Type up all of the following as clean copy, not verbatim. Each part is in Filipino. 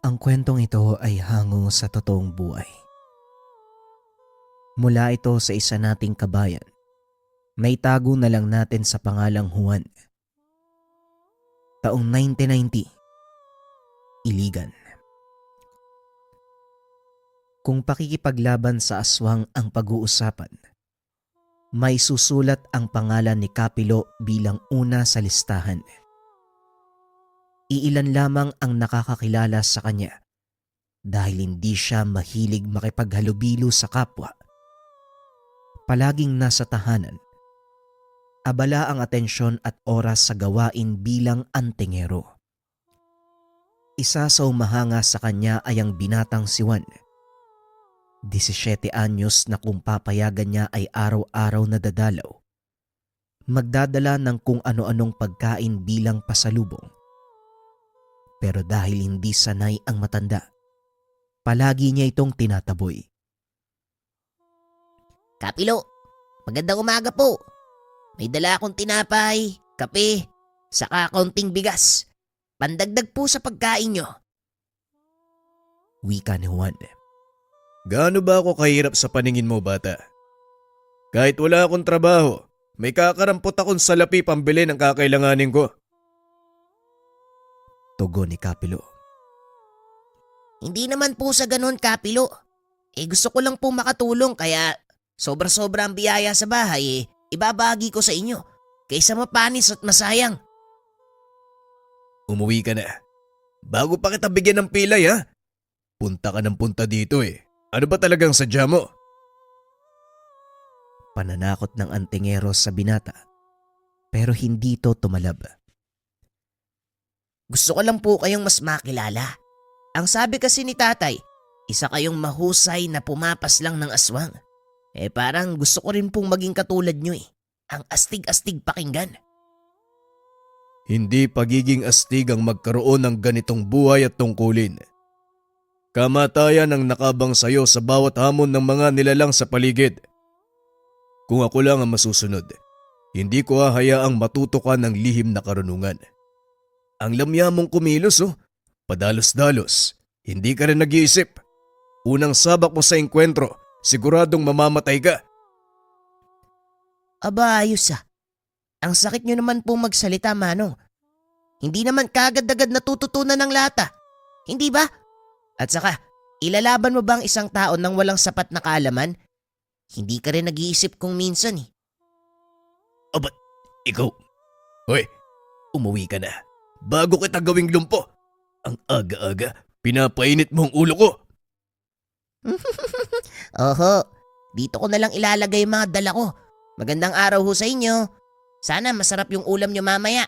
Ang kwentong ito ay hango sa totoong buhay. Mula ito sa isa nating kabayan. May tago na lang natin sa pangalang Juan. Taong 1990, Iligan. Kung pakikipaglaban sa aswang ang pag-uusapan, may susulat ang pangalan ni Kapilo bilang una sa listahan. Iilan lamang ang nakakakilala sa kanya dahil hindi siya mahilig makipaghalubilo sa kapwa. Palaging nasa tahanan, abala ang atensyon at oras sa gawain bilang antingero. Isa sa umahanga sa kanya ay ang binatang si Juan. 17 anyos na kung papayagan niya ay araw-araw na dadalaw. Magdadala ng kung ano-anong pagkain bilang pasalubong. Pero dahil hindi sanay ang matanda, palagi niya itong tinataboy. Kapilo, magandang umaga po. May dala akong tinapay, kape, saka kaunting bigas. Pandagdag po sa pagkain nyo. Wika ni Juan. Gaano ba ako kahirap sa paningin mo, bata? Kahit wala akong trabaho, may kakarampot akong salapi pambili ng kakailanganin ko. Tugon ni Kapilo. Hindi naman po sa ganun, Kapilo. Gusto ko lang po makatulong kaya sobra-sobra ang biyaya sa bahay ibabagi ko sa inyo. Kaysa mapanis at masayang. Umuwi ka na. Bago pa kita bigyan ng pilay, ha? Punta ka ng punta dito eh. Ano ba talagang sadya mo? Pananakot ng antingero sa binata, pero hindi ito tumalab. Gusto ko lang po kayong mas makilala. Ang sabi kasi ni tatay, isa kayong mahusay na pumapas lang ng aswang. Parang gusto ko rin pong maging katulad nyo eh. Ang astig-astig pakinggan. Hindi pagiging astig ang magkaroon ng ganitong buhay at tungkulin. Kamatayan ang nakabang sayo sa bawat hamon ng mga nilalang sa paligid. Kung ako lang ang masusunod, hindi ko hahayaang matuto ka ng lihim na karunungan. Ang lamya mong kumilos padalos-dalos, hindi ka rin nag-iisip. Unang sabak mo sa engkwentro, siguradong mamamatay ka. Aba, ayos ah. Ang sakit nyo naman pong magsalita, Manong. Hindi naman kagad-agad natututunan ng lahat ah. Hindi ba? At saka, ilalaban mo ba ang isang tao nang walang sapat na kaalaman? Hindi ka rin nag-iisip kung minsan eh. Aba, ikaw. Hoy, umuwi ka na. Bago kita gawing lumpo. Ang aga-aga, pinapainit mo ang ulo ko. Oho, dito ko na lang ilalagay yung mga dala ko. Magandang araw ho sa inyo. Sana masarap yung ulam nyo mamaya.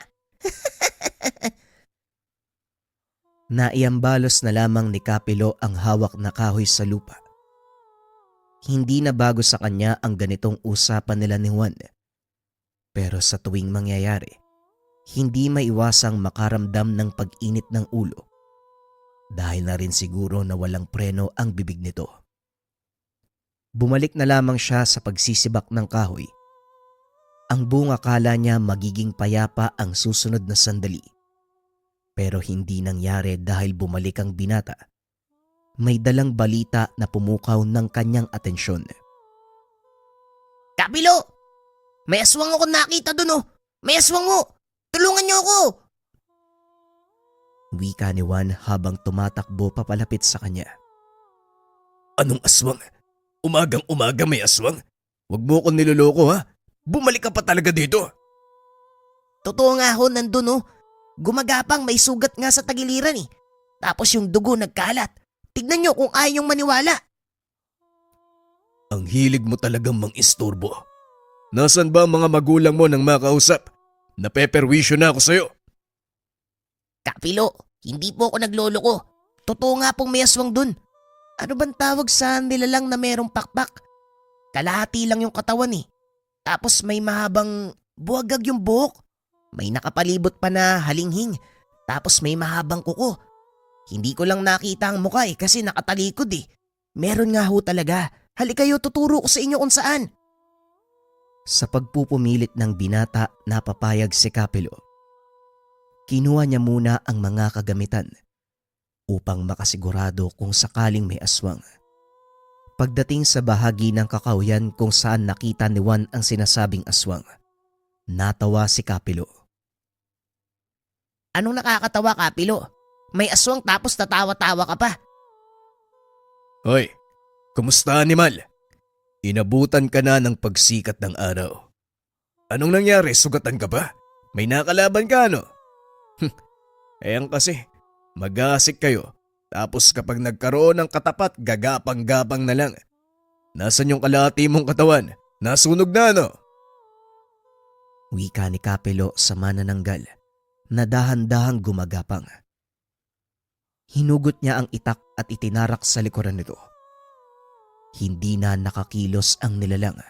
Naiambalos na lamang ni Kapilo ang hawak na kahoy sa lupa. Hindi na bago sa kanya ang ganitong usapan nila ni Juan. Pero sa tuwing mangyayari, hindi maiwasang makaramdam ng pag-init ng ulo. Dahil na rin siguro na walang preno ang bibig nito. Bumalik na lamang siya sa pagsisibak ng kahoy. Ang buong akala niya magiging payapa ang susunod na sandali. Pero hindi nangyari dahil bumalik ang binata. May dalang balita na pumukaw ng kanyang atensyon. Kapilo! May aswang ako nakita dun oh! May aswang mo! Tulungan niyo ako! Wika ni Juan habang tumatakbo papalapit sa kanya. Anong aswang? Umagang-umaga may aswang? Huwag mo akong niloloko, ha? Bumalik ka pa talaga dito. Totoo nga ho, nandun oh. Gumagapang, may sugat nga sa tagiliran eh. Tapos yung dugo nagkalat. Tignan nyo kung ayaw nyong maniwala. Ang hilig mo talagang mang-istorbo. Nasaan ba ang mga magulang mo nang makausap? Napeperwisyo na ako sa'yo. Kapilo, hindi po ako nagloloko. Totoo nga pong may aswang dun. Ano bang tawag sa nilalang na merong pakpak? Kalahati lang yung katawan eh. Tapos may mahabang buwagag yung buhok. May nakapalibot pa na halinghing. Tapos may mahabang kuko. Hindi ko lang nakita ang mukha eh kasi nakatalikod eh. Meron nga ho talaga. Halika kayo, tuturo ko sa inyo kung saan. Sa pagpupumilit ng binata, napapayag si Kapilo. Kinuha niya muna ang mga kagamitan. upang makasigurado kung sakaling may aswang. Pagdating sa bahagi ng kakahuyan kung saan nakita ni Juan ang sinasabing aswang, natawa si Kapilo. Anong nakakatawa, Kapilo? May aswang tapos tatawa-tawa ka pa. Hoy, kumusta animal? Inabutan ka na ng pagsikat ng araw. Anong nangyari? Sugatan ka ba? May nakalaban ka ano? Ayan kasi, mag-aasik kayo. Tapos kapag nagkaroon ng katapat, gagapang-gapang na lang. Nasaan yung kalahati mong katawan? Nasunog na ano? Wika ni Kapilo sa manananggal na dahan-dahang gumagapang. Hinugot niya ang itak at itinarak sa likuran nito. Hindi na nakakilos ang nilalang.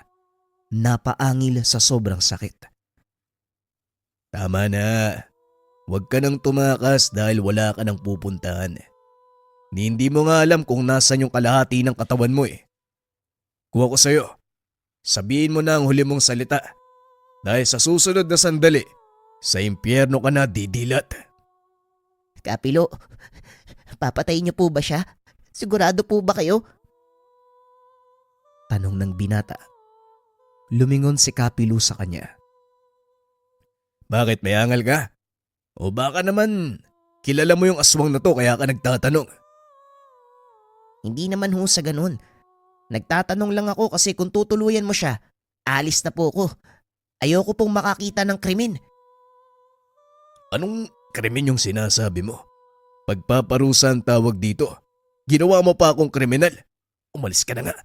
Napaangil sa sobrang sakit. Tama na. Huwag ka nang tumakas dahil wala ka nang pupuntahan. Hindi mo nga alam kung nasan yung kalahati ng katawan mo eh. Kung ako sa'yo, sabihin mo na ang huli mong salita. Dahil sa susunod na sandali, sa impyerno ka na didilat. Kapilo, papatayin niyo po ba siya? Sigurado po ba kayo? Tanong ng binata. Lumingon si Kapilo sa kanya. Bakit may angal ka? O baka naman kilala mo yung aswang na to kaya ka nagtatanong? Hindi naman ho sa ganun. Nagtatanong lang ako kasi kung tutuluyan mo siya, alis na po ako. Ayoko pong makakita ng krimen. Anong krimen yung sinasabi mo? Pagpaparusa ang tawag dito. Ginawa mo pa akong kriminal. Umalis ka na nga.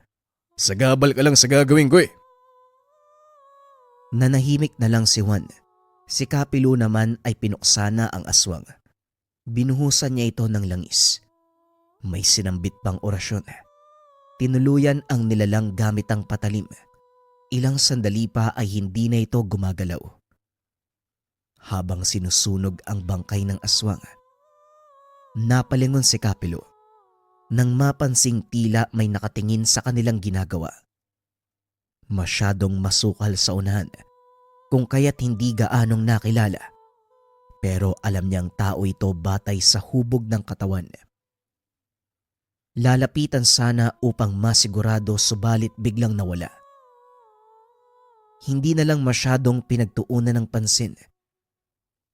Sagabal ka lang sa gagawin ko eh. Nanahimik na lang si Juan. Si Kapilo naman ay pinuksa na ang aswang. Binuhusan niya ito ng langis. May sinambit pang orasyon. Tinuluyan ang nilalang gamit ang patalim. Ilang sandali pa ay hindi na ito gumagalaw. Habang sinusunog ang bangkay ng aswang, napalingon si Kapilo nang mapansing tila may nakatingin sa kanilang ginagawa. Masyadong masukal sa unahan kung kaya't hindi gaanong nakilala, pero alam niyang tao ito batay sa hubog ng katawan. Lalapitan sana upang masigurado subalit biglang nawala. Hindi na lang masyadong pinagtuunan ng pansin.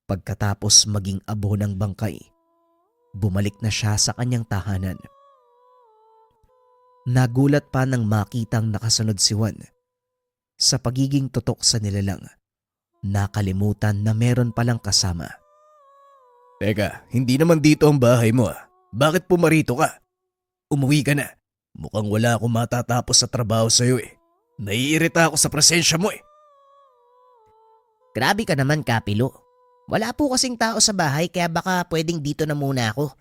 Pagkatapos maging abo ng bangkay, bumalik na siya sa kanyang tahanan. Nagulat pa nang makitang nakasunod si Juan. Sa pagiging tutok sa nilalang, nakalimutan na meron palang kasama. Teka, hindi naman dito ang bahay mo ah. Bakit pumarito ka? Umuwi ka na. Mukhang wala akong matatapos sa trabaho sa'yo eh. Naiirita ako sa presensya mo eh. Grabe ka naman, Kapilo. Wala po kasing tao sa bahay kaya baka pwedeng dito na muna ako.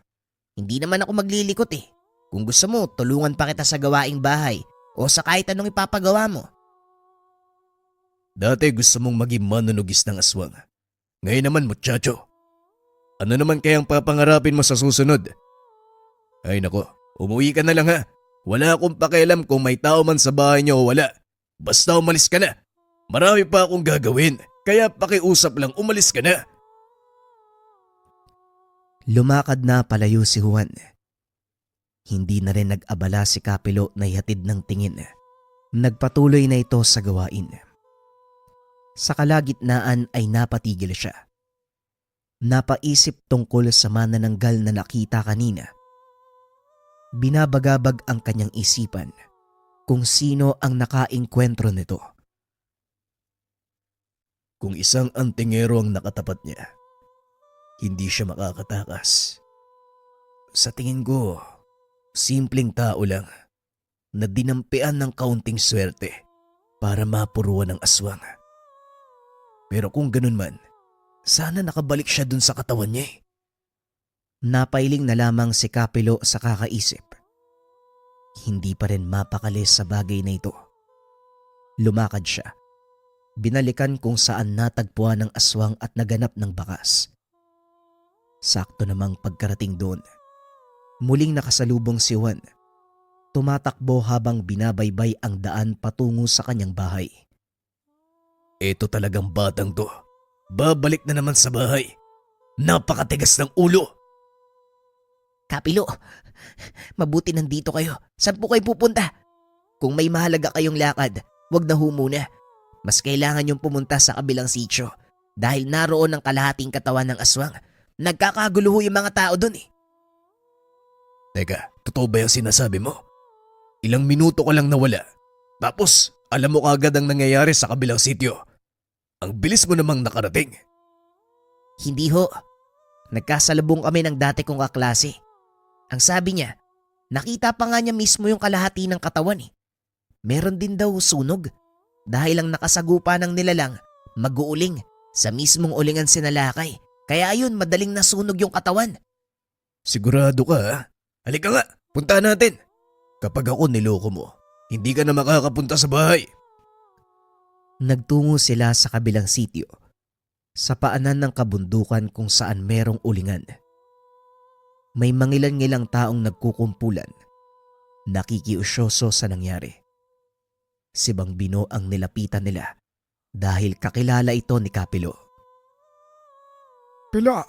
Hindi naman ako maglilikot eh. Kung gusto mo, tulungan pa kita sa gawaing bahay o sa kahit anong ipapagawa mo. Dati gusto mong maging manunugis ng aswang. Ngayon naman, muchacho. Ano naman kayang papangarapin mo sa susunod? Ay nako, umuwi ka na lang ha. Wala akong pakialam kung may tao man sa bahay niyo o wala. Basta umalis ka na. Marami pa akong gagawin, kaya pakiusap lang umalis ka na. Lumakad na palayo si Juan. Hindi na rin nag-abala si Kapilo na ihatid ng tingin. Nagpatuloy na ito sa gawain. Sa kalagitnaan ay napatigil siya. Napaisip tungkol sa manananggal na nakita kanina. Binabagabag ang kanyang isipan kung sino ang nakaengkwentro nito. Kung isang antingero ang nakatapat niya, hindi siya makakatakas. Sa tingin ko, simpleng tao lang na dinampian ng kaunting swerte para mapuruan ng aswang. Pero kung ganun man, sana nakabalik siya dun sa katawan niya eh. Napailing na lamang si Kapilo sa kakaisip. Hindi pa rin mapakali sa bagay na ito. Lumakad siya. Binalikan kung saan natagpuan ng aswang at naganap ng bakas. Sakto namang pagkarating doon, muling nakasalubong si Juan. Tumatakbo habang binabaybay ang daan patungo sa kanyang bahay. Ito talagang batang to. Babalik na naman sa bahay. Napakatigas ng ulo. Kapilo, mabuti nandito kayo. Saan po kayo pupunta? Kung may mahalaga kayong lakad, wag na ho muna. Mas kailangan yung pumunta sa kabilang sitio dahil naroon ang kalahating katawan ng aswang. Nagkakagulo ho yung mga tao dun eh. Teka, totoo ba yung sinasabi mo? Ilang minuto ka lang nawala. Tapos, alam mo kagad ang nangyayari sa kabilang sitio. Ang bilis mo namang nakarating. Hindi ho. Nagkasalubong kami ng dati kong kaklase. Ang sabi niya, nakita pa nga niya mismo yung kalahati ng katawan eh. Meron din daw sunog dahil ang nakasagupa ng nilalang mag-uuling sa mismong ulingan sinalakay. Kaya ayun, madaling nasunog yung katawan. Sigurado ka ha? Halika nga, punta natin. Kapag ako niloko mo, hindi ka na makakapunta sa bahay. Nagtungo sila sa kabilang sitio, sa paanan ng kabundukan kung saan merong ulingan. May mangilan-ngilang taong nagkukumpulan, nakikiusyoso sa nangyari. Si Bang Bino ang nilapitan nila dahil kakilala ito ni Kapilo. Pilo,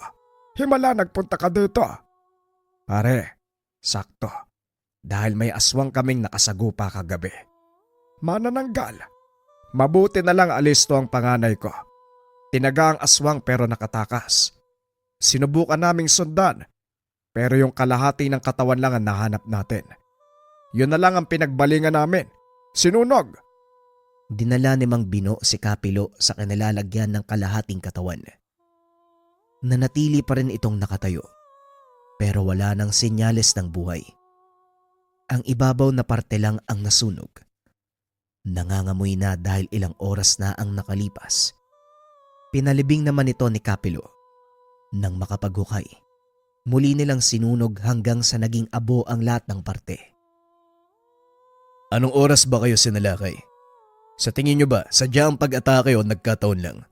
himala nagpunta ka dito. Pare, sakto. Dahil may aswang kaming nakasagupa kagabi. Manananggal. Mabuti na lang alisto ang panganay ko. Tinaga ang aswang pero nakatakas. Sinubukan naming sundan, pero yung kalahati ng katawan lang ang nahanap natin. Yun na lang ang pinagbalingan namin. Sinunog. Dinala ni Mang Bino si Kapilo sa kanilalagyan ng kalahating katawan. Nanatili pa rin itong nakatayo, pero wala nang senyales ng buhay. Ang ibabaw na parte lang ang nasunog. Nangangamoy na dahil ilang oras na ang nakalipas. Pinalibing naman ito ni Kapilo. Nang makapaghukay, muli nilang sinunog hanggang sa naging abo ang lahat ng parte. Anong oras ba kayo sinalakay? Sa tingin nyo ba, sadya ang pag-atake o nagkataon lang?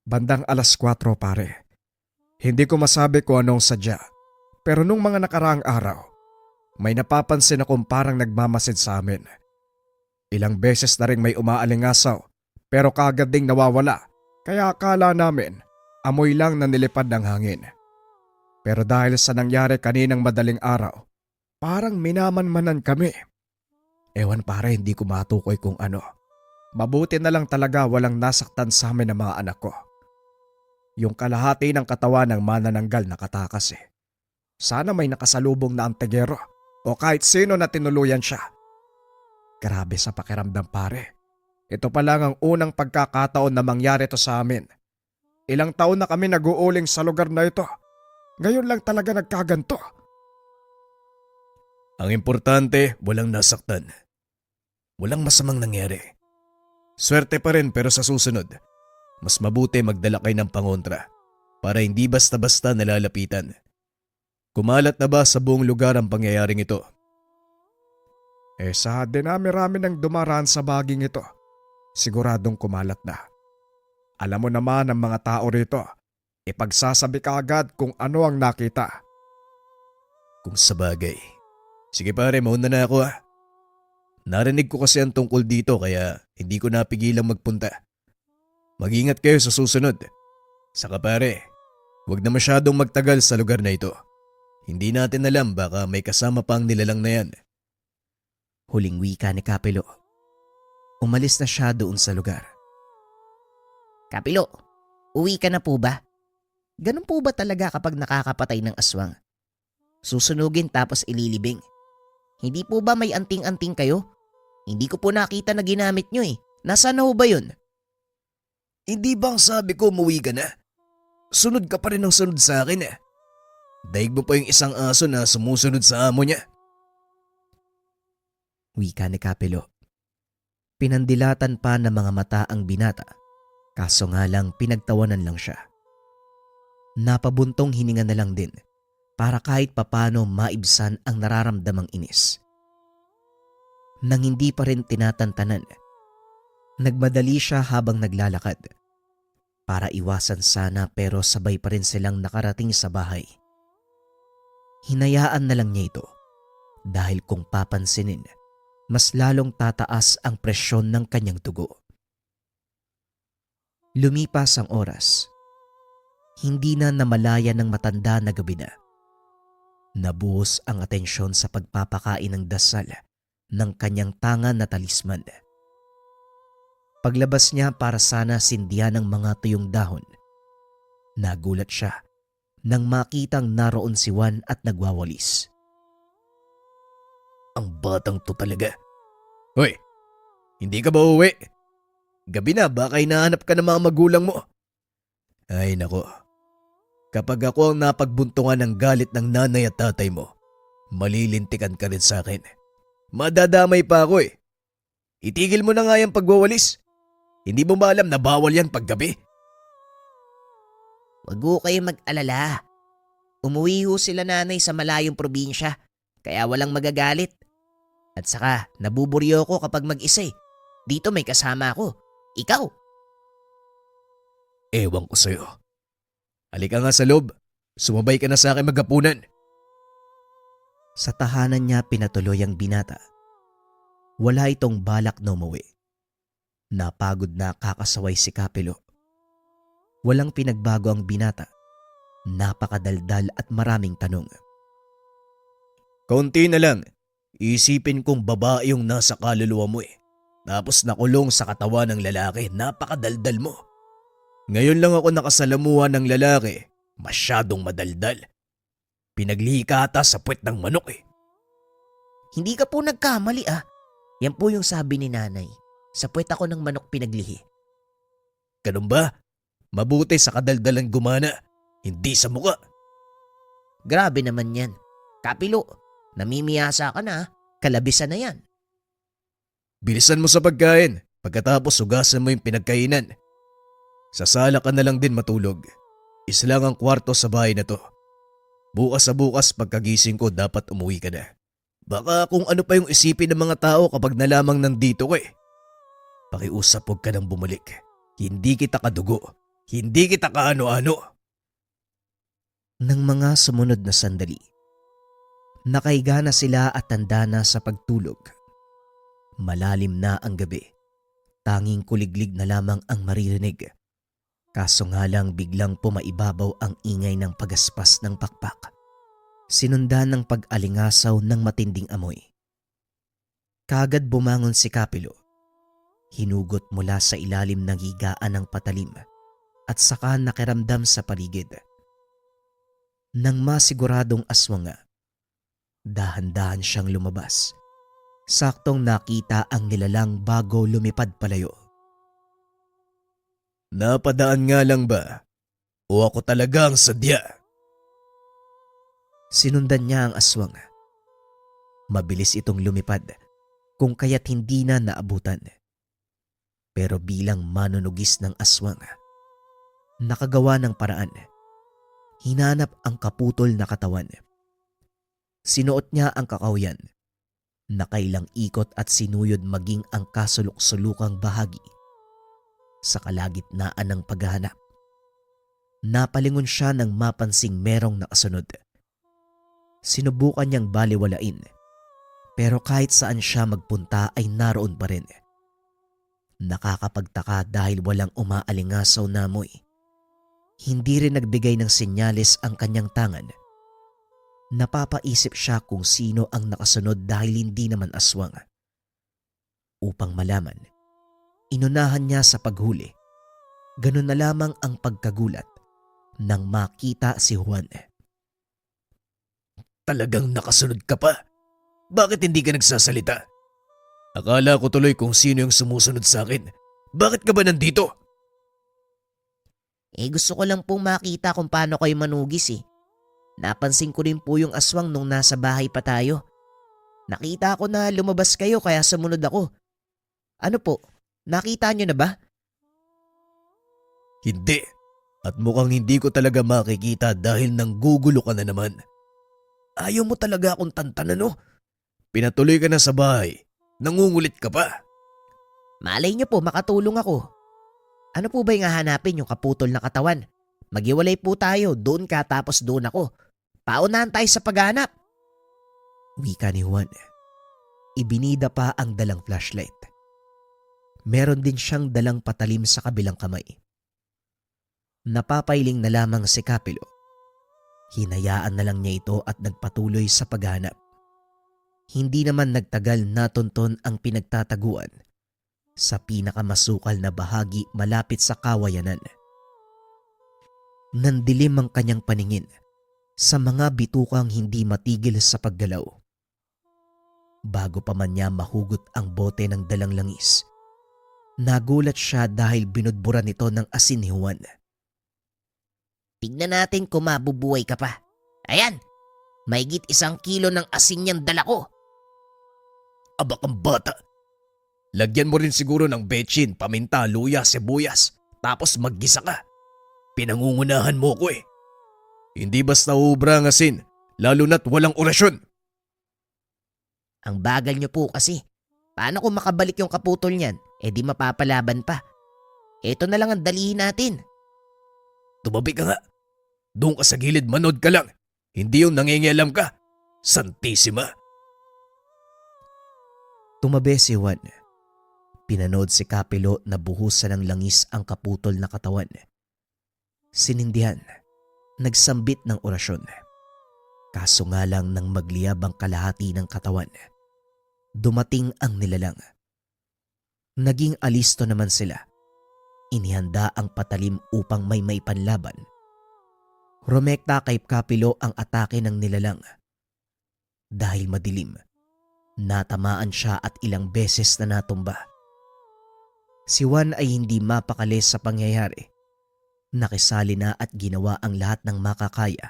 Bandang alas 4 pare. Hindi ko masabi kung anong sadya. Pero nung mga nakaraang araw, may napapansin akong parang nagmamasid sa amin. Ilang beses na rin may umaalingasaw pero kaagad ding nawawala. Kaya akala namin amoy lang na nilipad ng hangin. Pero dahil sa nangyari kaninang madaling araw, parang minamanmanan kami. Ewan pare, hindi ko matukoy kung ano. Mabuti na lang talaga walang nasaktan sa amin ng mga anak ko. Yung kalahati ng katawan ng manananggal nakatakas eh. Sana may nakasalubong na antegero o kahit sino na tinuluyan siya. Grabe sa pakiramdam pare. Ito pa lang ang unang pagkakataon na mangyari to sa amin. Ilang taon na kami nag-uuling sa lugar na ito. Ngayon lang talaga nagkaganto. Ang importante, walang nasaktan. Walang masamang nangyari. Swerte pa rin pero sa susunod, mas mabuti magdala kayo ng pangontra para hindi basta-basta nalalapitan. Kumalat na ba sa buong lugar ang pangyayaring ito? Sa dinami-rami ng dumaraan sa baging ito, siguradong kumalat na. Alam mo naman ang mga tao rito, ipagsasabi ka agad kung ano ang nakita. Kung sabagay. Sige pare, mauna na ako ah. Narinig ko kasi ang tungkol dito kaya hindi ko napigilang magpunta. Mag-ingat kayo sa susunod. Saka pare, huwag na masyadong magtagal sa lugar na ito. Hindi natin alam baka may kasama pang nilalang na yan. Huling wika ni Kapilo. Umalis na siya doon sa lugar. Kapilo, uwi ka na po ba? Ganun po ba talaga kapag nakakapatay ng aswang? Susunugin tapos ililibing. Hindi po ba may anting-anting kayo? Hindi ko po nakita na ginamit nyo eh. Nasaan na ho ba yun? Hindi bang sabi ko umuwi ka na? Sunod ka pa rin ng sunod sa akin eh. Daig mo pa yung isang aso na sumusunod sa amo niya. Wika ni Kapilo. Pinandilatan pa ng mga mata ang binata, kaso nga lang pinagtawanan lang siya. Napabuntong hininga na lang din para kahit papano maibsan ang nararamdamang inis. Nang hindi pa rin tinatantanan, nagmadali siya habang naglalakad. Para iwasan sana pero sabay pa rin silang nakarating sa bahay. Hinayaan na lang niya ito dahil kung papansinin, mas lalong tataas ang presyon ng kanyang dugo. Lumipas ang oras. Hindi na namalaya ng matanda na gabi na. Nabuhos ang atensyon sa pagpapakain ng dasal ng kanyang tangan na talisman. Paglabas niya para sana sindihan ng mga tuyong dahon, nagulat siya nang makitang naroon si Juan at nagwawalis. Ang batang to talaga. Hoy, hindi ka ba uwi? Gabi na, baka hinahanap ka ng mga magulang mo. Ay nako, kapag ako ang napagbuntungan ng galit ng nanay at tatay mo, malilintikan ka rin sa akin. Madadamay pa ako eh. Itigil mo na nga yung pagwawalis. Hindi mo ba alam na bawal yan paggabi? Wag ho kayong mag-alala. Umuwi ho sila nanay sa malayong probinsya, kaya walang magagalit. At saka, nabuburyo ko kapag mag-isa eh. Dito may kasama ako. Ikaw. Ewan ko sa'yo. Halika nga sa loob. Sumabay ka na sa akin maghapunan. Sa tahanan niya pinatuloy ang binata. Wala itong balak na umuwi. Napagod na kakasaway si Kapilo. Walang pinagbago ang binata. Napakadaldal at maraming tanong. Kaunti na lang. Isipin kong babae yung nasa kaluluwa mo eh. Tapos nakulong sa katawan ng lalaki. Napakadaldal mo. Ngayon lang ako nakasalamuhan ng lalaki. Masyadong madaldal. Pinaglihi ka ata sa puwet ng manok eh. Hindi ka po nagkamali ah. Yan po yung sabi ni nanay. Sa puwet ako ng manok pinaglihi. Ganun ba? Mabuti sa kadaldalan gumana. Hindi sa muka. Grabe naman yan. Kapilo, namimiyasa ka na ah. Kalabisan na yan. Bilisan mo sa pagkain. Pagkatapos hugasan mo yung pinagkainan. Sa sala ka na lang din matulog. Isa lang ang kwarto sa bahay na to. Bukas sa bukas pagkagising ko dapat umuwi ka na. Baka kung ano pa yung isipin ng mga tao kapag nalamang nandito ko eh. Pakiusap huwag ka nang bumalik. Hindi kita kadugo. Hindi kita kaano-ano. Nang mga sumunod na sandali, nakaiga na sila at tanda na sa pagtulog. Malalim na ang gabi. Tanging kuliglig na lamang ang maririnig. Kaso nga lang biglang pumaibabaw ang ingay ng pagaspas ng pakpak. Sinundan ng pag-alingasaw ng matinding amoy. Kagad bumangon si Kapilo. Hinugot mula sa ilalim ng higaan ng patalim at saka nakiramdam sa paligid. Nang masiguradong aswang nga, dahan-dahan siyang lumabas. Saktong nakita ang nilalang bago lumipad palayo. Napadaan nga lang ba? O ako talaga ang sadya? Sinundan niya ang aswang. Mabilis itong lumipad kung kaya't hindi na naabutan. Pero bilang manunugis ng aswang, nakagawa ng paraan. Hinanap ang kaputol na katawan. Sinuot niya ang kakawyan. Nakailang ikot at sinuyod maging ang kasulok-sulukang bahagi. Sa kalagitnaan ng paghahanap, napalingon siya nang mapansing merong nakasunod. Sinubukan niyang baliwalain, pero kahit saan siya magpunta ay naroon pa rin. Nakakapagtaka dahil walang umaalingasaw na amoy. Hindi rin nagbigay ng senyales ang kanyang tangan. Napapaisip siya kung sino ang nakasunod dahil hindi naman aswang. Upang malaman, inunahan niya sa paghuli. Ganun na lamang ang pagkagulat nang makita si Juan. Talagang nakasunod ka pa? Bakit hindi ka nagsasalita? Akala ko tuloy kung sino yung sumusunod sa akin. Bakit ka ba nandito? Gusto ko lang pong makita kung paano kayo manugis eh. Napansin ko rin po yung aswang nung nasa bahay pa tayo. Nakita ko na lumabas kayo kaya sumunod ako. Ano po, nakita nyo na ba? Hindi. At mukhang hindi ko talaga makikita dahil nanggugulo ka na naman. Ayaw mo talaga akong tantanan no? Pinatuloy ka na sa bahay. Nangungulit ka pa. Malay nyo po, makatulong ako. Ano po ba yung hahanapin yung kaputol na katawan? Maghiwalay po tayo, doon ka tapos doon ako. Paunahan tayo sa paghanap. Wika ni Juan. Ibinida pa ang dalang flashlight. Meron din siyang dalang patalim sa kabilang kamay. Napapailing na lamang si Kapilo. Hinayaan na lang niya ito at nagpatuloy sa paghanap. Hindi naman nagtagal natunton ang pinagtataguan sa pinakamasukal na bahagi malapit sa kawayanan. Nandilim ang kanyang paningin sa mga bitukang hindi matigil sa paggalaw. Bago pa man niya mahugot ang bote ng dalang langis, nagulat siya dahil binudburan nito ng asin ni Juan. Tignan natin kung mabubuhay ka pa. Ayan, mahigit 1 kilo ng asin niyang dala ko. Aba kang bata. Lagyan mo rin siguro ng betchin, paminta, luya, sibuyas. Tapos maggisa ka. Pinangungunahan mo ko eh. Hindi basta ubra ang asin, lalo na't walang orasyon. Ang bagal niyo po kasi. Paano kung makabalik yung kaputol niyan? Eh di mapapalaban pa. Ito na lang ang dalihin natin. Tumabi ka nga. Doon ka sa gilid, manood ka lang. Hindi yung nangingialam ka. Santissima. Tumabi si Juan. Pinanood si Kapilo na buhusan ng langis ang kaputol na katawan. Sinindihan, nagsambit ng orasyon. Kaso nga lang nang magliyab ang kalahati ng katawan, dumating ang nilalang. Naging alisto naman sila. Inihanda ang patalim upang may panlaban. Rumekta kay Kapilo ang atake ng nilalang. Dahil madilim, natamaan siya at ilang beses na natumba. Si Juan ay hindi mapakali sa pangyayari. Nakisali na at ginawa ang lahat ng makakaya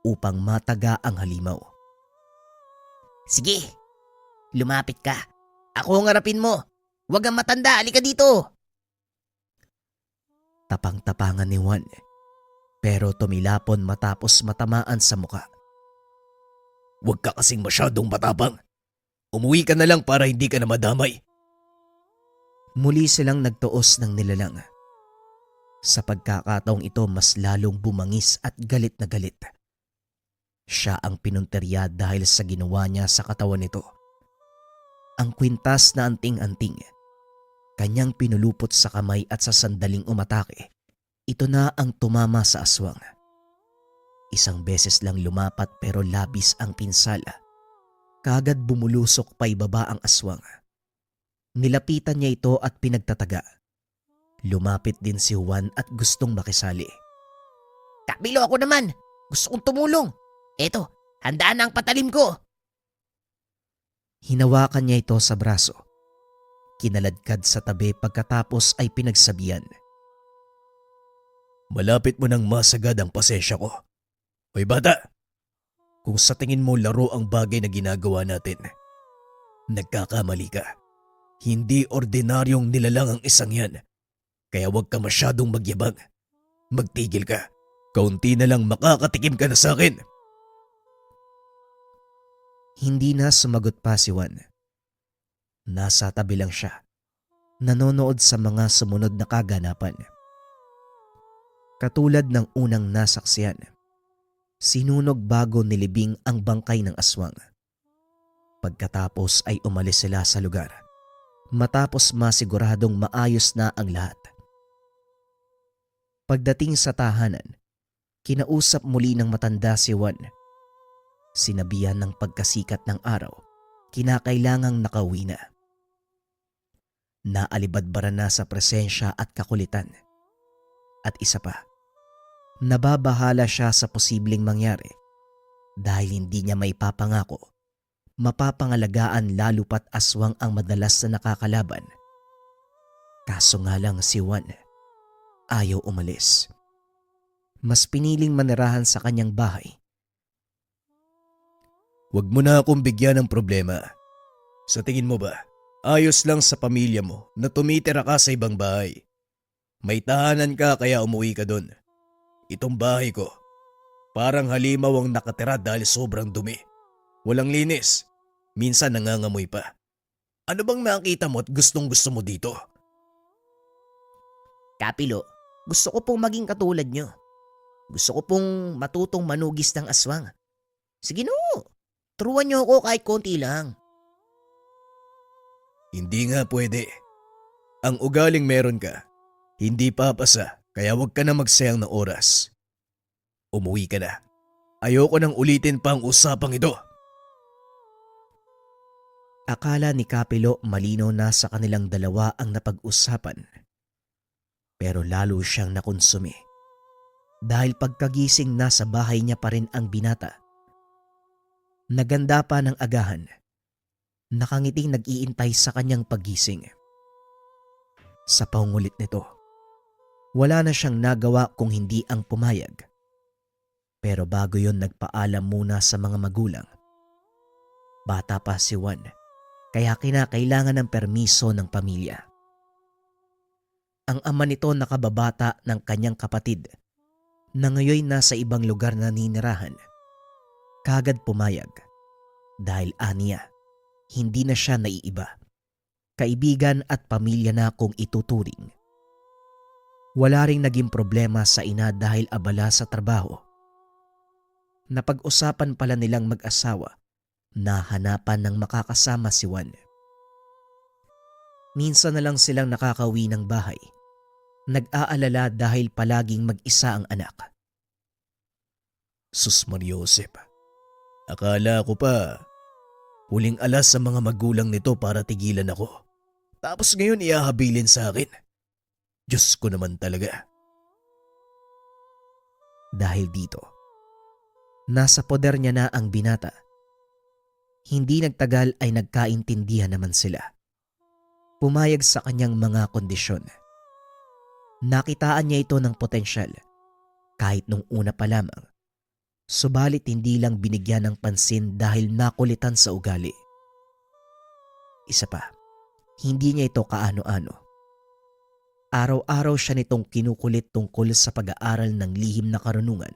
upang mataga ang halimaw. Sige, lumapit ka. Ako ang harapin mo. Huwag kang matanda, halika dito. Tapang-tapangan ni Juan, pero tumilapon matapos matamaan sa muka. Huwag ka kasing masyadong matapang. Umuwi ka na lang para hindi ka na madamay. Muli silang nagtuos ng nilalang. Sa pagkakataong ito mas lalong bumangis at galit na galit. Siya ang pinunterya dahil sa ginawa niya sa katawan nito. Ang kwintas na anting-anting, kanyang pinulupot sa kamay at sa sandaling umatake, ito na ang tumama sa aswang. Isang beses lang lumapat pero labis ang pinsala. Kaagad bumulusok pa ibaba ang aswang. Nilapitan niya ito at pinagtataga. Lumapit din si Juan at gustong makisali. Kapilo, ako naman. Gusto kong tumulong. Eto, handaan na ang patalim ko. Hinawakan niya ito sa braso. Kinaladkad sa tabi pagkatapos ay pinagsabihan. Malapit mo nang masagad ang pasensya ko. Hoy bata, kung sa tingin mo laro ang bagay na ginagawa natin, nagkakamali ka. Hindi ordinaryong nilalang ang isang yan. Kaya huwag ka masyadong magyabang. Magtigil ka. Kaunti na lang makakatikim ka na sa akin. Hindi na sumagot pa si Juan. Nasa tabi lang siya, nanonood sa mga sumunod na kaganapan. Katulad ng unang nasaksiyan, sinunog bago nilibing ang bangkay ng aswang. Pagkatapos ay umalis sila sa lugar, matapos masiguradong maayos na ang lahat. Pagdating sa tahanan, kinausap muli ng matanda si Juan. Sinabihan ng pagkasikat ng araw, kinakailangang nakauwi na. Naalibadbara na sa presensya at kakulitan. At isa pa, nababahala siya sa posibleng mangyari dahil hindi niya may papangako. Mapapangalagaan lalo pat aswang ang madalas na nakakalaban. Kaso nga lang si Juan ayaw umalis. Mas piniling manirahan sa kanyang bahay. Huwag mo na akong bigyan ng problema. Sa tingin mo ba, ayos lang sa pamilya mo na tumitira ka sa ibang bahay? May tahanan ka kaya umuwi ka doon. Itong bahay ko, parang halimaw ang nakatira dahil sobrang dumi. Walang linis. Minsan nangangamoy pa. Ano bang nakita mo at gustong gusto mo dito? Kapilo, gusto ko pong maging katulad nyo. Gusto ko pong matutong manugis ng aswang. Sige no, turuan nyo ako kahit konti lang. Hindi nga pwede. Ang ugaling meron ka, hindi papasa kaya huwag ka na magsayang ng oras. Umuwi ka na. Ayoko nang ulitin pa ang usapang ito. Akala ni Kapilo malinaw na sa kanilang dalawa ang napag-usapan. Pero lalo siyang nakonsumi. Dahil pagkagising nasa bahay niya pa rin ang binata. Naganda pa ng agahan. Nakangiting nag-iintay sa kanyang paggising. Sa pangungulit nito, wala na siyang nagawa kung hindi ang pumayag. Pero bago yon nagpaalam muna sa mga magulang. Bata pa si Juan, kaya kinakailangan ng permiso ng pamilya. Ang ama nito nakababata ng kanyang kapatid na ngayon nasa ibang lugar na ninirahan. Kagad pumayag dahil aniya, hindi na siya naiiba. Kaibigan at pamilya na kung ituturing. Wala ring naging problema sa ina dahil abala sa trabaho. Napag-usapan pala nilang mag-asawa na hanapan ng makakasama si Juan. Minsan na lang silang nakakauwi ng bahay. Nag-aalala dahil palaging mag-isa ang anak. Sus Mariosep, akala ko pa huling alas sa mga magulang nito para tigilan ako. Tapos ngayon iahabilin sa akin. Diyos ko naman talaga. Dahil dito, nasa poder niya na ang binata. Hindi nagtagal ay nagkaintindihan naman sila. Pumayag sa kanyang mga kondisyon. Nakitaan niya ito ng potensyal kahit nung una pa lamang. Subalit hindi lang binigyan ng pansin dahil nakulitan sa ugali. Isa pa, hindi niya ito kaano-ano. Araw-araw siya nitong kinukulit tungkol sa pag-aaral ng lihim na karunungan.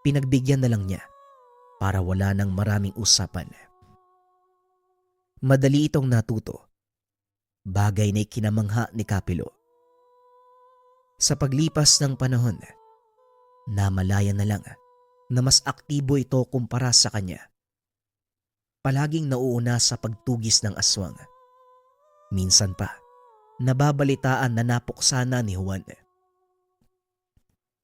Pinagbigyan na lang niya para wala nang maraming usapan. Madali itong natuto. Bagay na ikinamangha ni Kapilo. Sa paglipas ng panahon, namalaya na lang na mas aktibo ito kumpara sa kanya. Palaging nauuna sa pagtugis ng aswang. Minsan pa, nababalitaan na napuksa na ni Juan.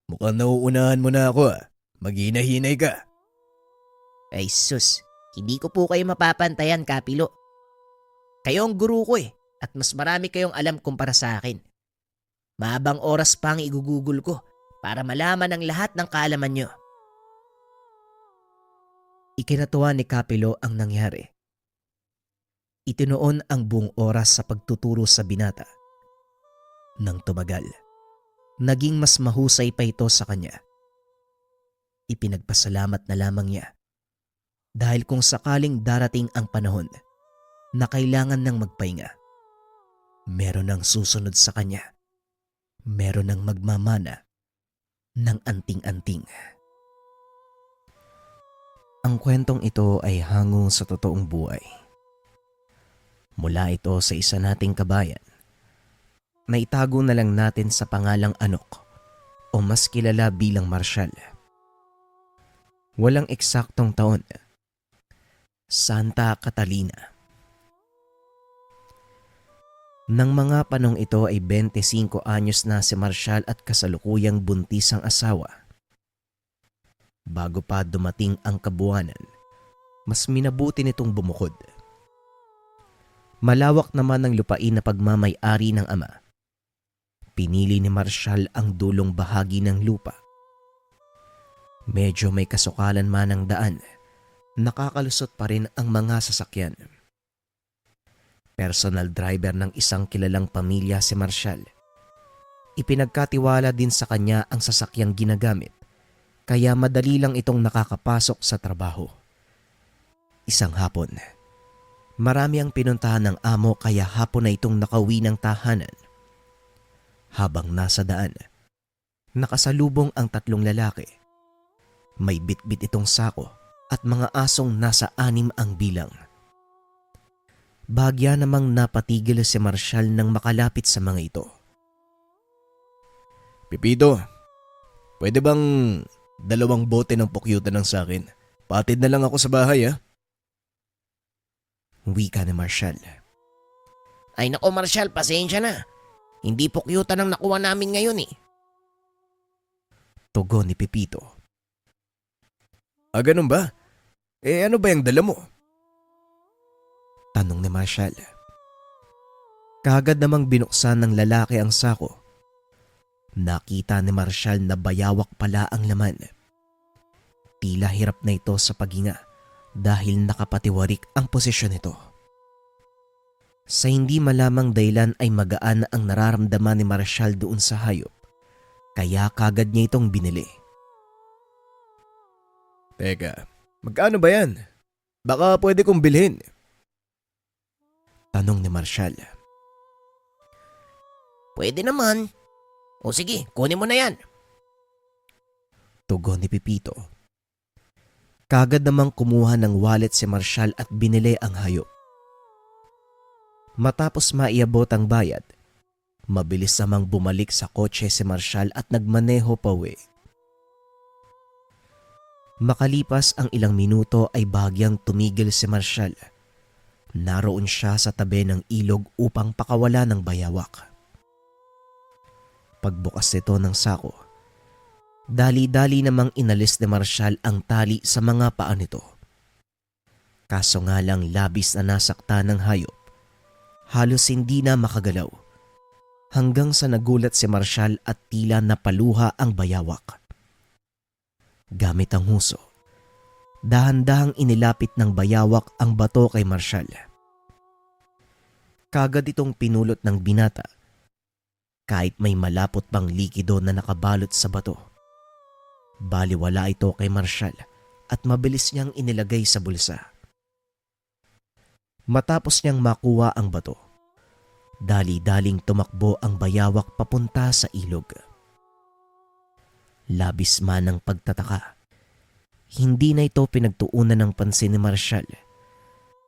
Mukhang nauunahan mo na ako. Maghinay-hinay ka. Ay sus, hindi ko po kayo mapapantayan, Kapilo. Kayo ang guru ko at mas marami kayong alam kumpara sa akin. Mahabang oras pa ang igugugol ko para malaman ang lahat ng kaalaman nyo. Ikinatuwa ni Kapilo ang nangyari. Itinuon ang buong oras sa pagtuturo sa binata. Nang tumagal, naging mas mahusay pa ito sa kanya. Ipinagpasalamat na lamang niya dahil kung sakaling darating ang panahon na kailangan ng magpahinga, meron ng susunod sa kanya. Meron ng magmamana ng anting-anting. Ang kwentong ito ay hango sa totoong buhay. Mula ito sa isa nating kabayan na itago na lang natin sa pangalang Anok o mas kilala bilang Marshal. Walang eksaktong taon. Santa Catalina. Nang mga panong ito ay 25 anyos na si Marshal at kasalukuyang buntis ang asawa. Bago pa dumating ang kabuwanan, mas minabuti nitong bumukod. Malawak naman ang lupain na pagmamay-ari ng ama. Pinili ni Marshal ang dulong bahagi ng lupa. Medyo may kasukalan man ang daan, nakakalusot pa rin ang mga sasakyan. Personal driver ng isang kilalang pamilya si Marshal. Ipinagkatiwala din sa kanya ang sasakyang ginagamit, kaya madali lang itong nakakapasok sa trabaho. Isang hapon, marami ang pinuntahan ng amo kaya hapon na itong nakauwi ng tahanan. Habang nasa daan, nakasalubong ang 3 lalaki. May bitbit itong sako at mga asong nasa 6 ang bilang. Bagya namang napatigil si Marshal nang makalapit sa mga ito. Pipito, pwede bang 2 bote ng pukyutan ng sakin? Patid na lang ako sa bahay Wika ni Marshal. Ay nako Marshal, pasensya na. Hindi po kyutan ang nakuha namin ngayon Tugon ni Pipito. Ganun ba? Ano ba yung dala mo? Tanong ni Marshall. Kaagad namang binuksan ng lalaki ang sako. Nakita ni Marshall na bayawak pala ang laman. Tila hirap na ito sa paghinga dahil nakapatiwarik ang posisyon nito. Sa hindi malamang dahilan ay magaan ang nararamdaman ni Marshall doon sa hayop, kaya kagad niya itong binili. Teka, magkano ba yan? Baka pwede kong bilhin. Tanong ni Marshall. Pwede naman. O sige, kunin mo na yan. Tugon ni Pipito. Kagad namang kumuha ng wallet si Marshall at binili ang hayop. Matapos maiabot ang bayad, mabilis namang bumalik sa kotse si Marshall at nagmaneho pauwi. Makalipas ang ilang minuto ay bahagyang tumigil si Marshall. Naroon siya sa tabi ng ilog upang pakawala ng bayawak. Pagbukas nito ng sako, dali-dali namang inalis ni Marshall ang tali sa mga paa nito. Kaso nga lang labis na nasakta ng hayop. Halos hindi na makagalaw. Hanggang sa nagulat si Marshall at tila napaluha ang bayawak. Gamit ang huso, dahan-dahang inilapit ng bayawak ang bato kay Marshall. Kagad itong pinulot ng binata. Kahit may malapot pang likido na nakabalot sa bato. Baliwala ito kay Marshall at mabilis niyang inilagay sa bulsa. Matapos niyang makuha ang bato, dali-daling tumakbo ang bayawak papunta sa ilog. Labis man ang pagtataka. Hindi na ito pinagtuunan ng pansin ni Marshall.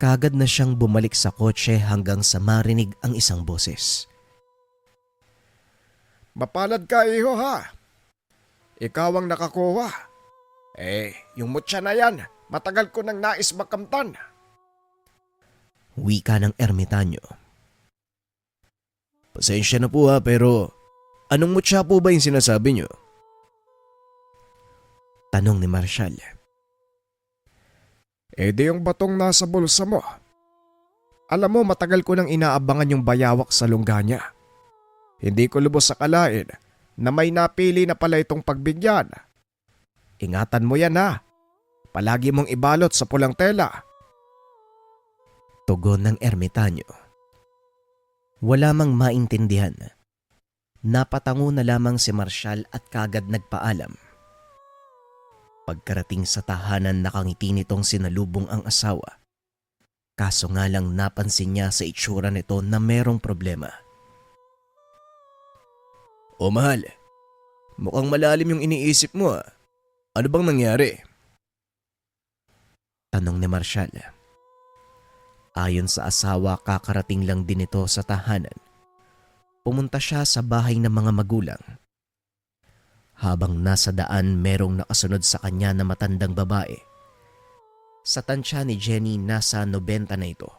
Kagad na siyang bumalik sa kotse hanggang sa marinig ang isang boses. Mapalad ka, iho ha. Ikaw ang nakakuha. Yung mutya na yan, matagal ko nang nais makamtan. Wika ng ermitanyo. Pasensya na po pero anong mutya po ba yung sinasabi niyo? Tanong ni Marshall. Di yung batong nasa bulsa mo. Alam mo, matagal ko nang inaabangan yung bayawak sa lungga niya. Hindi ko lubos sa kalain na may napili na pala itong pagbigyan. Ingatan mo yan ha. Palagi mong ibalot sa pulang tela. Tugon ng ermitanyo. Wala mang maintindihan. Napatango na lamang si Marshall at kagad nagpaalam. Pagkarating sa tahanan, nakangiti nitong sinalubong ang asawa. Kaso nga lang napansin niya sa itsura nito na merong problema. O mahal, mukhang malalim yung iniisip mo . Ano bang nangyari? Tanong ni Marshall. Ayon sa asawa, kakarating lang din ito sa tahanan. Pumunta siya sa bahay ng mga magulang. Habang nasa daan, merong nakasunod sa kanya na matandang babae. Sa tansya ni Jenny, nasa 90 na ito.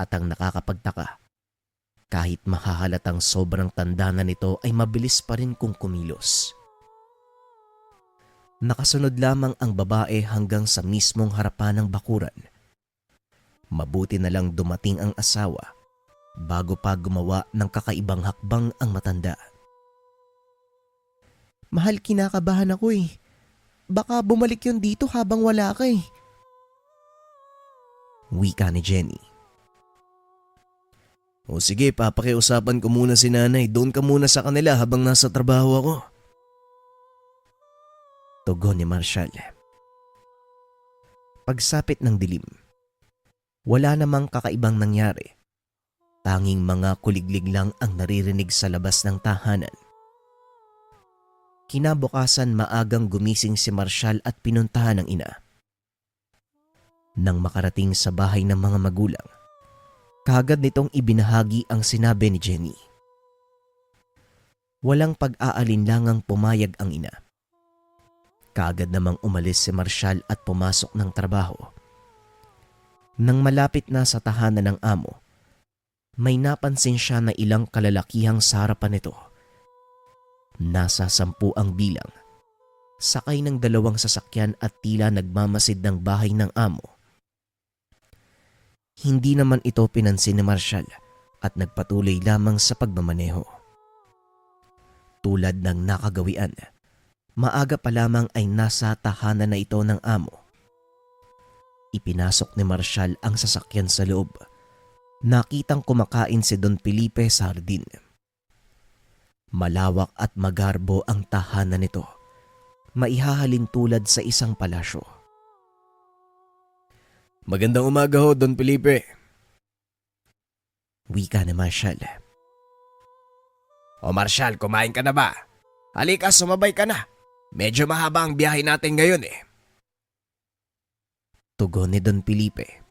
At ang nakakapagtaka, kahit mahahalatang sobrang tanda na nito ay mabilis pa rin kung kumilos. Nakasunod lamang ang babae hanggang sa mismong harapan ng bakuran. Mabuti na lang dumating ang asawa bago pa gumawa ng kakaibang hakbang ang matanda. Mahal, kinakabahan ako eh. Baka bumalik yun dito habang wala ka eh. Wika ni Jenny. O sige, papakiusapan ko muna si nanay. Doon ka muna sa kanila habang nasa trabaho ako. Tugon ni Marshall. Pagsapit ng dilim, wala namang kakaibang nangyari. Tanging mga kuliglig lang ang naririnig sa labas ng tahanan. Kinabukasan, maagang gumising si Marshall at pinuntahan ng ina. Nang makarating sa bahay ng mga magulang, kagad nitong ibinahagi ang sinabi ni Jenny. Walang pag-aalinlangang pumayag ang ina. Kagad namang umalis si Marshall at pumasok ng trabaho. Nang malapit na sa tahanan ng amo, may napansin siya na ilang kalalakihang sa harapan nito. Nasa 10 ang bilang. sakay ng dalawang sasakyan at tila nagmamasid ng bahay ng amo. Hindi naman ito pinansin ni Marshall at nagpatuloy lamang sa pagmamaneho. Tulad ng nakagawian, maaga pa lamang ay nasa tahanan na ito ng amo. Ipinasok ni Marshall ang sasakyan sa loob. Nakitang kumakain si Don Felipe sa hardin. Malawak at magarbo ang tahanan nito. Maihahalin tulad sa isang palasyo. Magandang umaga ho, Don Felipe. Wika ni Marshall. O Marshall, kumain ka na ba? Halika, sumabay ka na. Medyo mahaba ang biyahe natin ngayon eh. Tugon ni Don Felipe.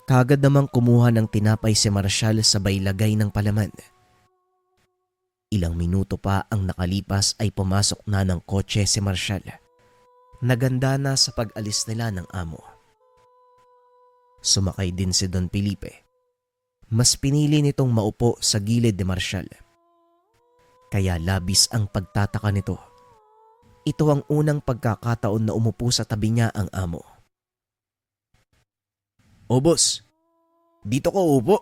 Kagad namang kumuha ng tinapay si Marshall sabay lagay ng palaman. Ilang minuto pa ang nakalipas ay pumasok na ng kotse si Marshall. Naganda na sa pag-alis nila ng amo. Sumakay din si Don Felipe. Mas pinili nitong maupo sa gilid ni Marshall. Kaya labis ang pagtataka nito. Ito ang unang pagkakataon na umupo sa tabi niya ang amo. O boss, dito ko upo.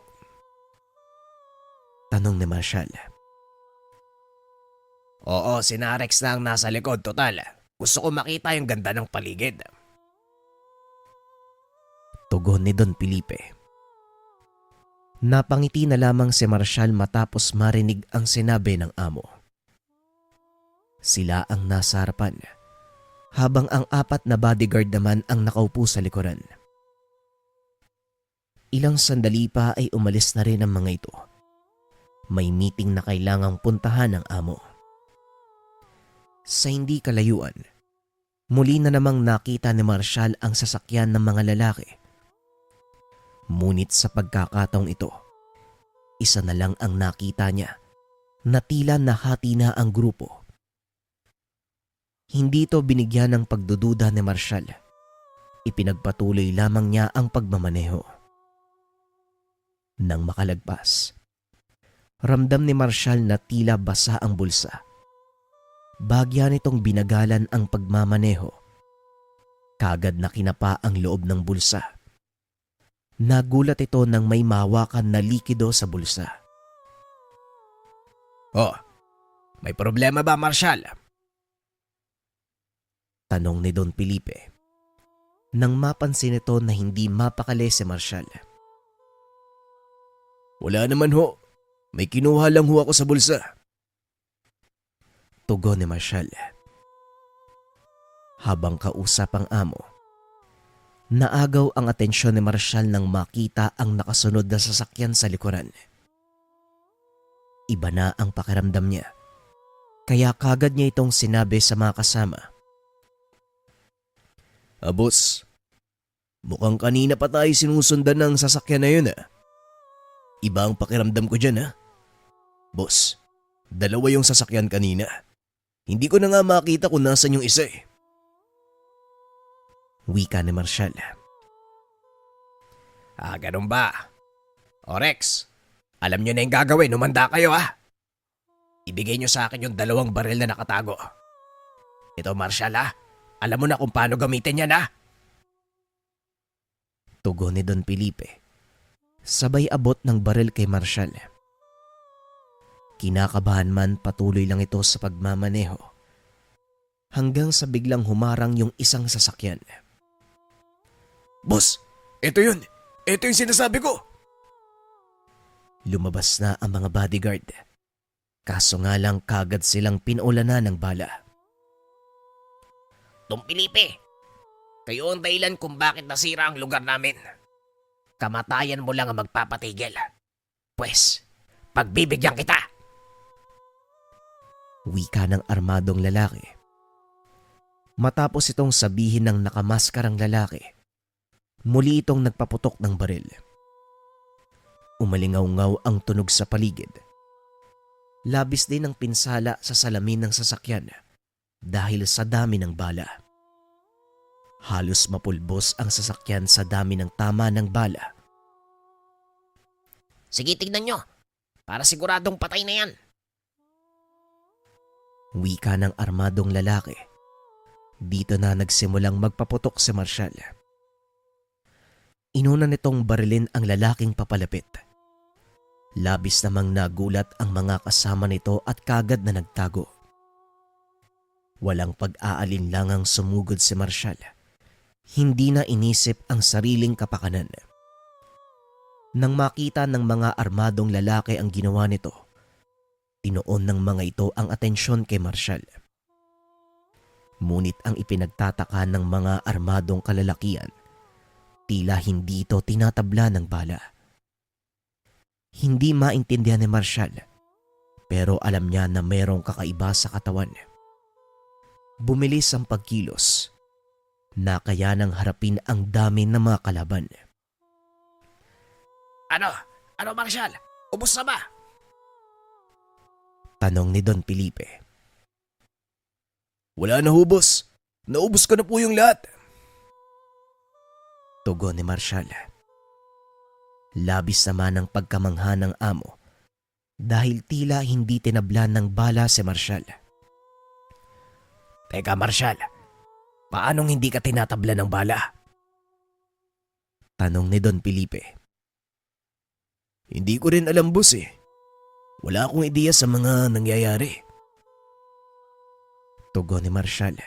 Tanong ni Marshall. Oo, si Narex na ang nasa likod, total. Gusto ko makita yung ganda ng paligid. Tugon ni Don Felipe. Napangiti na lamang si Marshall matapos marinig ang sinabi ng amo. Sila ang nasa harapan, habang ang 4 na bodyguard naman ang nakaupo sa likuran. Ilang sandali pa ay umalis na rin ang mga ito. May meeting na kailangang puntahan ng amo. Sa hindi kalayuan, muli na namang nakita ni Marshall ang sasakyan ng mga lalaki. Ngunit sa pagkakataong ito, isa na lang ang nakita niya na tila nahati na ang grupo. Hindi ito binigyan ng pagdududa ni Marshall. Ipinagpatuloy lamang niya ang pagmamaneho. Nang makalagpas, ramdam ni Marshall na tila basa ang bulsa. Bagya nitong binagalan ang pagmamaneho. Kagad na kinapa ang loob ng bulsa. Nagulat ito nang may mahawakan na likido sa bulsa. Oh, may problema ba, Marshall? Tanong ni Don Felipe. Nang mapansin ito na hindi mapakali si Marshall. Wala naman ho. May kinuha lang ho ako sa bulsa. Tugon ni Marshall. Habang kausap ang amo, naagaw ang atensyon ni Marshall nang makita ang nakasunod na sasakyan sa likuran. Iba na ang pakiramdam niya, kaya kagad niya itong sinabi sa mga kasama. Boss, mukhang kanina pa tayo sinusundan ng sasakyan na yun Iba ang pakiramdam ko dyan Boss, dalawa yung sasakyan kanina. Hindi ko na nga makita kung nasan yung isa Wika ni Marshall. Ganun ba? O Rex, alam nyo na yung gagawin, umanda kayo Ibigay nyo sa akin yung 2 baril na nakatago. Ito Marshall alam mo na kung paano gamitin yan Tugon ni Don Felipe. Sabay abot ng baril kay Marshall. Kinakabahan man patuloy lang ito sa pagmamaneho. Hanggang sa biglang humarang yung isang sasakyan. Boss, ito yun. Ito yung sinasabi ko. Lumabas na ang mga bodyguard. Kaso nga lang kagad silang pinulanan ng bala. Don Felipe, kayo ang dahilan kung bakit nasira ang lugar namin. Kamatayan mo lang ang magpapatigil. Pwes, pagbibigyan kita. Wika ng armadong lalaki. Matapos itong sabihin ng nakamaskarang lalaki, muli itong nagpaputok ng baril. Umalingaw-ngaw ang tunog sa paligid. Labis din ang pinsala sa salamin ng sasakyan dahil sa dami ng bala. Halos mapulbos ang sasakyan sa dami ng tama ng bala. Sige, tignan nyo. Para siguradong patay na yan. Wika ng armadong lalaki Dito na nagsimulang magpaputok si Marshall. Inuna nitong barilin ang lalaking papalapit. Labis namang nagulat ang mga kasama nito at kagad na nagtago. Walang pag-aalinlangang sumugod si Marshall. Hindi na inisip ang sariling kapakanan. Nang makita ng mga armadong lalaki ang ginawa nito, tinuon ng mga ito ang atensyon kay Marshall. Ngunit ang ipinagtataka ng mga armadong kalalakian, tila hindi ito tinatabla ng bala. Hindi maintindihan ni Marshall, pero alam niya na mayroong kakaiba sa katawan. Bumilis ang pagkilos, na kaya nang harapin ang dami ng mga kalaban. Ano? Ano, Marshall? Ubus na ba? Tanong ni Don Felipe. Wala na ho, boss. Naubos ko na po yung lahat. Tugon ni Marshall. Labis naman ang pagkamangha ng amo dahil tila hindi tinablan ng bala si Marshall. Teka, Marshall. Paanong hindi ka tinatabla ng bala? Tanong ni Don Felipe. Hindi ko rin alam, boss eh. Wala akong ideya sa mga nangyayari. Tugon ni Marshall.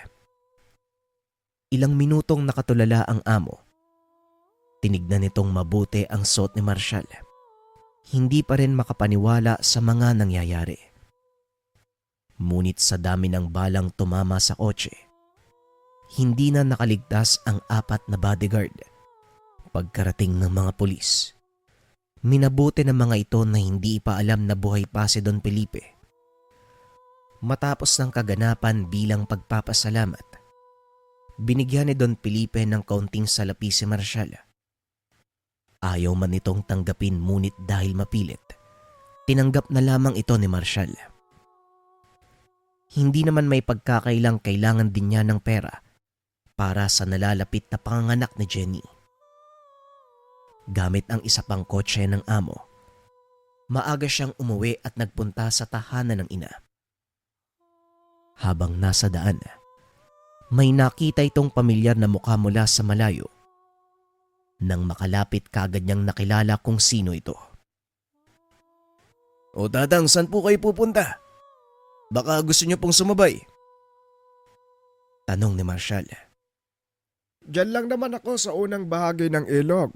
Ilang minutong nakatulala ang amo. Tinignan nitong mabuti ang suot ni Marshall. Hindi pa rin makapaniwala sa mga nangyayari. Ngunit sa dami ng balang tumama sa kotse, hindi na nakaligtas ang 4 na bodyguard. Pagkarating ng mga pulis, minabuti ng mga ito na hindi pa alam na buhay pa si Don Felipe. Matapos ng kaganapan bilang pagpapasalamat, binigyan ni Don Felipe ng kaunting salapi si Marshall. Ayaw man itong tanggapin ngunit dahil mapilit, tinanggap na lamang ito ni Marshall. Hindi naman may pagkakailang kailangan din niya ng pera para sa nalalapit na panganganak ni Jenny. Gamit ang isa pang kotse ng amo, maaga siyang umuwi at nagpunta sa tahanan ng ina. Habang nasa daan, may nakita itong pamilyar na mukha mula sa malayo. Nang makalapit kagad niyang nakilala kung sino ito. O tatang, saan po kayo pupunta? Baka gusto niyo pong sumabay. Tanong ni Marshall. Diyan lang naman ako sa unang bahagi ng ilog.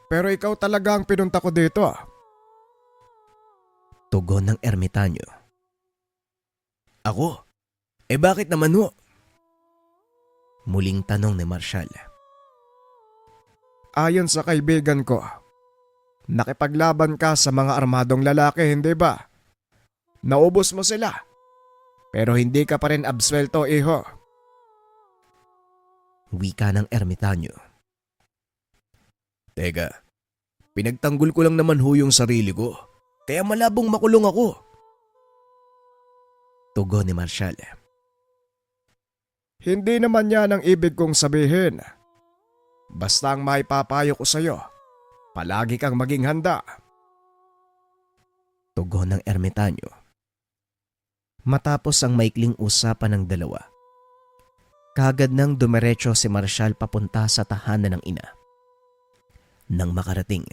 Pero ikaw talaga ang pinunta ko dito. Tugon ng ermitanyo. Ako? Bakit naman ho? Muling tanong ni Marshall. Ayon sa kaibigan ko, nakipaglaban ka sa mga armadong lalaki, hindi ba? Naubos mo sila. Pero hindi ka pa rin absuelto, iho. Wika ng ermitanyo. Teka, pinagtanggol ko lang naman ho yung sarili ko. Kaya malabong makulong ako. Tugon ni Marshall. Hindi naman yan ang ibig kong sabihin. Basta ang maipapayo ko sa'yo, palagi kang maging handa. Tugon ng ermitanyo. Matapos ang maikling usapan ng dalawa, kagad nang dumiretso si Marshall papunta sa tahanan ng ina. Nang makarating,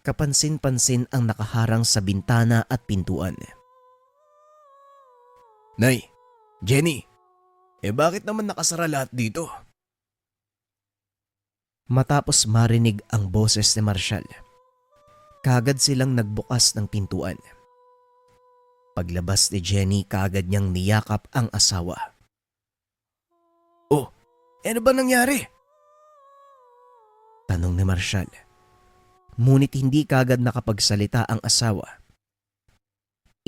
kapansin-pansin ang nakaharang sa bintana at pintuan. Nay, Jenny, bakit naman nakasara lahat dito? Matapos marinig ang boses ni Marshall, kagad silang nagbukas ng pintuan. Paglabas ni Jenny, kagad niyang niyakap ang asawa. Oh, ano ba nangyari? Tanong ni Marshall. Ngunit hindi kagad nakapagsalita ang asawa.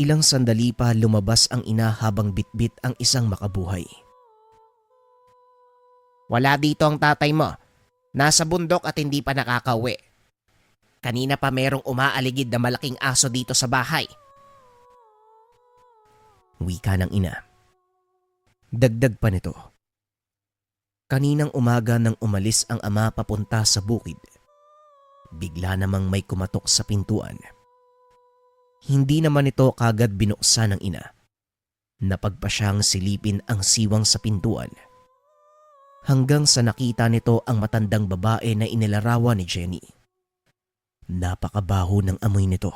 Ilang sandali pa lumabas ang ina habang bitbit ang isang makabuhay. Wala dito ang tatay mo. Nasa bundok at hindi pa nakakauwi. Kanina pa merong umaaligid na malaking aso dito sa bahay. Wika ng ina. Dagdag pa nito. Kaninang umaga nang umalis ang ama papunta sa bukid, bigla namang may kumatok sa pintuan. Hindi naman ito kagad binuksan ng ina. Napagpa siyang silipin ang siwang sa pintuan hanggang sa nakita nito ang matandang babae na inilarawan ni Jenny. Napakabaho ng amoy nito.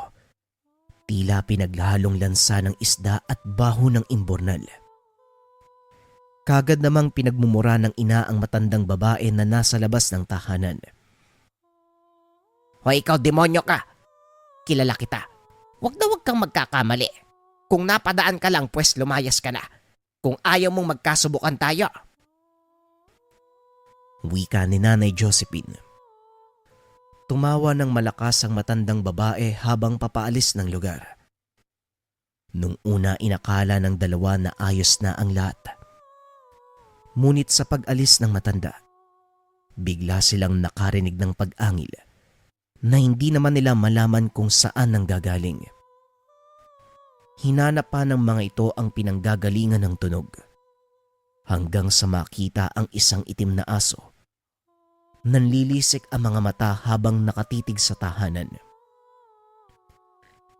Tila pinaghalong lansa ng isda at baho ng imbornal. Kagad namang pinagmumura ng ina ang matandang babae na nasa labas ng tahanan. Hoy ikaw demonyo ka! Kilala kita. Huwag na huwag kang magkakamali. Kung napadaan ka lang pues lumayas ka na. Kung ayaw mong magkasubukan tayo. Wika ni Nanay Josephine. Tumawa ng malakas ang matandang babae habang papaalis ng lugar. Nung una inakala ng dalawa na ayos na ang lahat. Ngunit sa pag-alis ng matanda, bigla silang nakarinig ng pag-angil na hindi naman nila malaman kung saan nanggagaling. Hinanap pa ng mga ito ang pinanggagalingan ng tunog hanggang sa makita ang isang itim na aso. Nanlilisik ang mga mata habang nakatitig sa tahanan.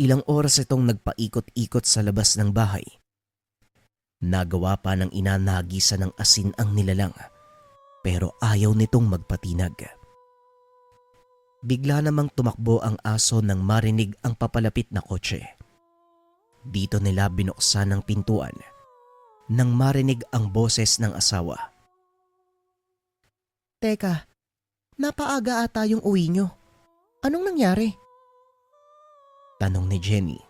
Ilang oras itong nagpaikot-ikot sa labas ng bahay. Nagawa pa ng ina na hagisan ng asin ang nilalang pero ayaw nitong magpatinag. Bigla namang tumakbo ang aso nang marinig ang papalapit na kotse. Dito nila binuksan ang pintuan nang marinig ang boses ng asawa. Teka, napaaga ata yung uwi nyo. Anong nangyari? Tanong ni Jenny.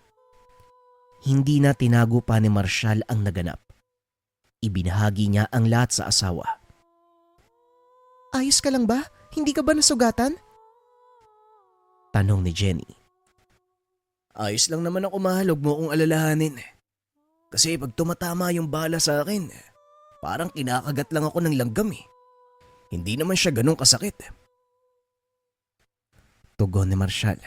Hindi na tinago pa ni Marshall ang naganap. Ibinahagi niya ang lahat sa asawa. Ayos ka lang ba? Hindi ka ba nasugatan? Tanong ni Jenny. Ayos lang naman ako, mahalog mo kung alalahanin. Kasi pag tumatama yung bala sa akin, parang kinakagat lang ako ng langgam eh. Hindi naman siya ganun kasakit. Tugon ni Marshall.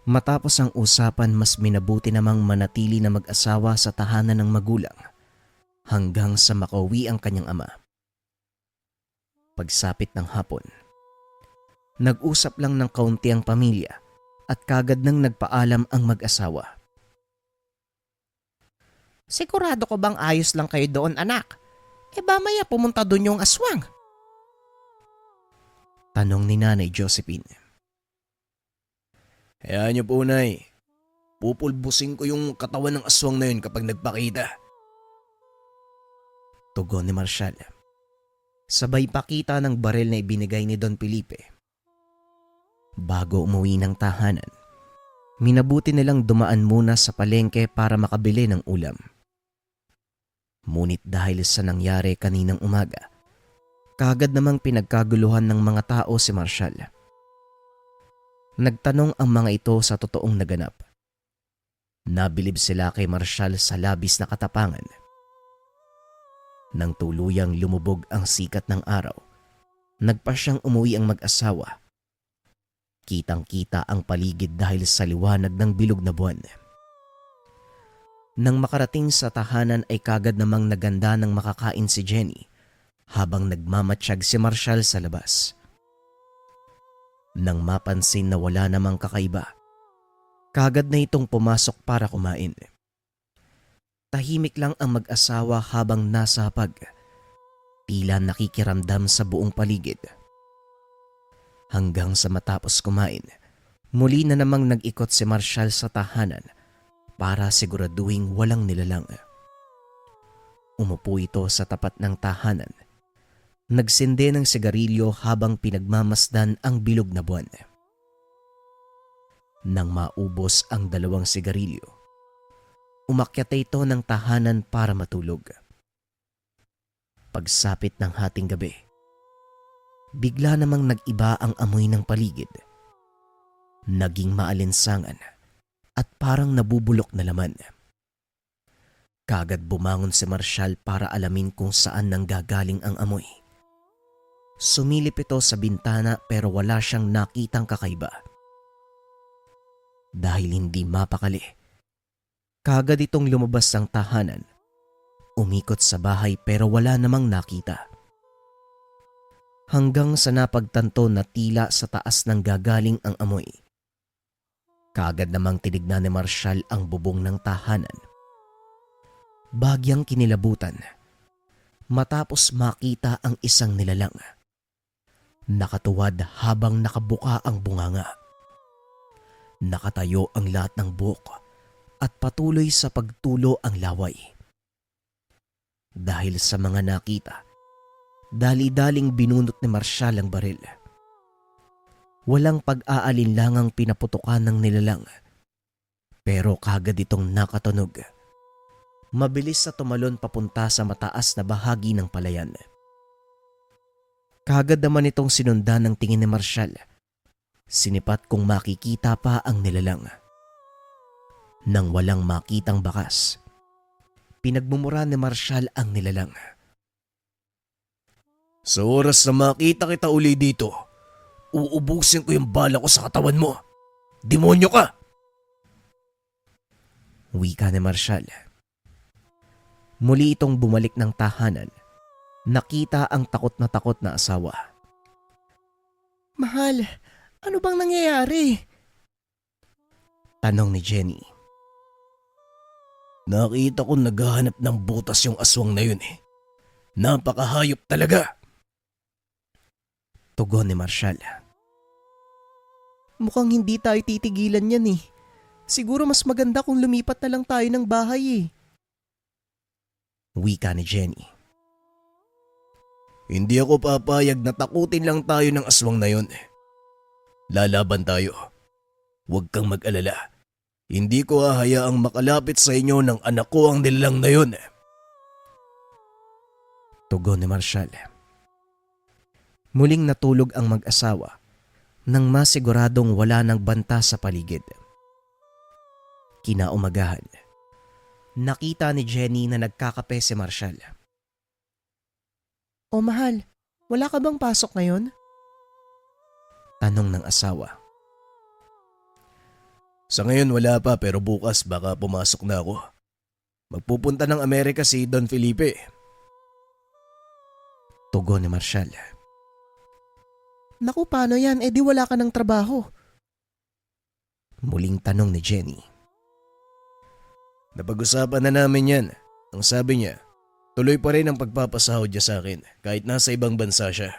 Matapos ang usapan, mas minabuti namang manatili na mag-asawa sa tahanan ng magulang hanggang sa makauwi ang kanyang ama. Pagsapit ng hapon, nag-usap lang ng kaunti ang pamilya at kagad nang nagpaalam ang mag-asawa. Sigurado ko bang ayos lang kayo doon anak? Ba maya pumunta doon yung aswang? Tanong ni Nanay Josephine. Hayaan niyo po, Nay. Pupulbusin ko yung katawan ng aswang na yun kapag nagpakita. Tugon ni Marshall. Sabay pakita ng baril na ibinigay ni Don Felipe. Bago umuwi ng tahanan, minabuti nilang dumaan muna sa palengke para makabili ng ulam. Ngunit dahil sa nangyari kaninang umaga, kagad namang pinagkaguluhan ng mga tao si Marshall. Nagtanong ang mga ito sa totoong naganap. Nabilib sila kay Marshall sa labis na katapangan. Nang tuluyang lumubog ang sikat ng araw, nagpa siyang umuwi ang mag-asawa. Kitang-kita ang paligid dahil sa liwanag ng bilog na buwan. Nang makarating sa tahanan ay kagad namang naganda ng makakain si Jenny habang nagmamatsyag si Marshall sa labas. Nang mapansin na wala namang kakaiba, kagad na itong pumasok para kumain. Tahimik lang ang mag-asawa habang nasa hapag, tila nakikiramdam sa buong paligid. Hanggang sa matapos kumain, muli na namang nag-ikot si Marshall sa tahanan para siguraduhing walang nilalang. Umupo ito sa tapat ng tahanan. Nagsindi ng sigarilyo habang pinagmamasdan ang bilog na buwan. Nang maubos ang 2 sigarilyo, umakyat ito ng tahanan para matulog. Pagsapit ng hating gabi, bigla namang nag-iba ang amoy ng paligid. Naging maalinsangan at parang nabubulok na laman. Kagad bumangon si Marshall para alamin kung saan nanggagaling ang amoy. Sumilip ito sa bintana pero wala siyang nakitang kakaiba. Dahil hindi mapakali, kagad itong lumabas ng tahanan. Umikot sa bahay pero wala namang nakita. Hanggang sa napagtanto na tila sa taas nang gagaling ang amoy. Kagad namang tinignan ni Marshall ang bubong ng tahanan. Bagyang kinilabutan matapos makita ang isang nilalang. Nakatuwad habang nakabuka ang bunganga. Nakatayo ang lahat ng buhok at patuloy sa pagtulo ang laway. Dahil sa mga nakita, dali-daling binunot ni Marshall ang baril. Walang pag-aalinlangang pinaputukan ng nilalang, pero kagad itong nakatunog. Mabilis sa tumalon papunta sa mataas na bahagi ng palayan. Kagad naman itong sinundan ng tingin ni Marshall. Sinipat kung makikita pa ang nilalang. Nang walang makitang bakas, pinagmumura ni Marshall ang nilalang. Sa oras na makita kita uli dito, uubusin ko yung bala ko sa katawan mo. Demonyo ka! Wika ni Marshall. Muli itong bumalik ng tahanan. Nakita ang takot na asawa. Mahal, ano bang nangyayari? Tanong ni Jenny. Nakita ko naghahanap ng butas yung aswang na yun eh. Napakahayop talaga. Tugon ni Marshall. Mukhang hindi tayo titigilan yan eh. Siguro mas maganda kung lumipat na lang tayo ng bahay eh. Wika ni Jenny. Hindi ako papayag na takutin lang tayo ng aswang na yun. Lalaban tayo. Huwag kang mag-alala. Hindi ko hahayaang makalapit sa inyo ng anak ko ang nilalang na yun. Tugon ni Marshall. Muling natulog ang mag-asawa nang masiguradong wala ng banta sa paligid. Kinaumagahan, nakita ni Jenny na nagkakape si Marshall. O mahal, wala ka bang pasok ngayon? Tanong ng asawa. Sa ngayon wala pa pero bukas baka pumasok na ako. Magpupunta ng Amerika si Don Felipe. Tugon ni Marshall. Naku, paano yan? Di wala ka ng trabaho. Muling tanong ni Jenny. Napag-usapan na namin yan. Ang sabi niya, tuloy pa rin ang pagpapasahod niya sa akin kahit nasa ibang bansa siya.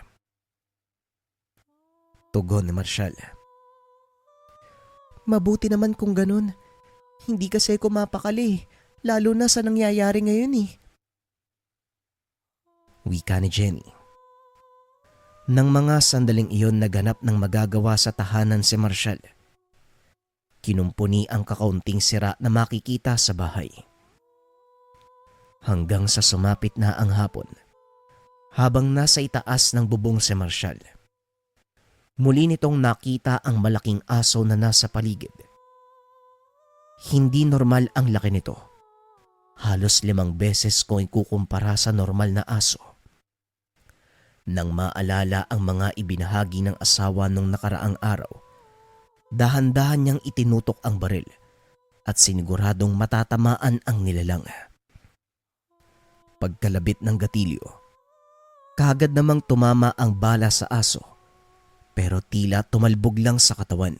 Tugon ni Marshall. Mabuti naman kung ganun. Hindi kasi ako mapakali, lalo na sa nangyayari ngayon eh. Wika ni Jenny. Nang mga sandaling iyon naganap ng magagawa sa tahanan si Marshall. Kinumpuni ang kakaunting sira na makikita sa bahay. Hanggang sa sumapit na ang hapon, habang nasa itaas ng bubong si Marshall. Muli nitong nakita ang malaking aso na nasa paligid. Hindi normal ang laki nito. Halos 5 beses kung ikukumpara sa normal na aso. Nang maalala ang mga ibinahagi ng asawa nung nakaraang araw, dahan-dahan niyang itinutok ang baril at siniguradong matatamaan ang nilalang. Pagkalabit ng gatilyo, kagad namang tumama ang bala sa aso pero tila tumalbog lang sa katawan.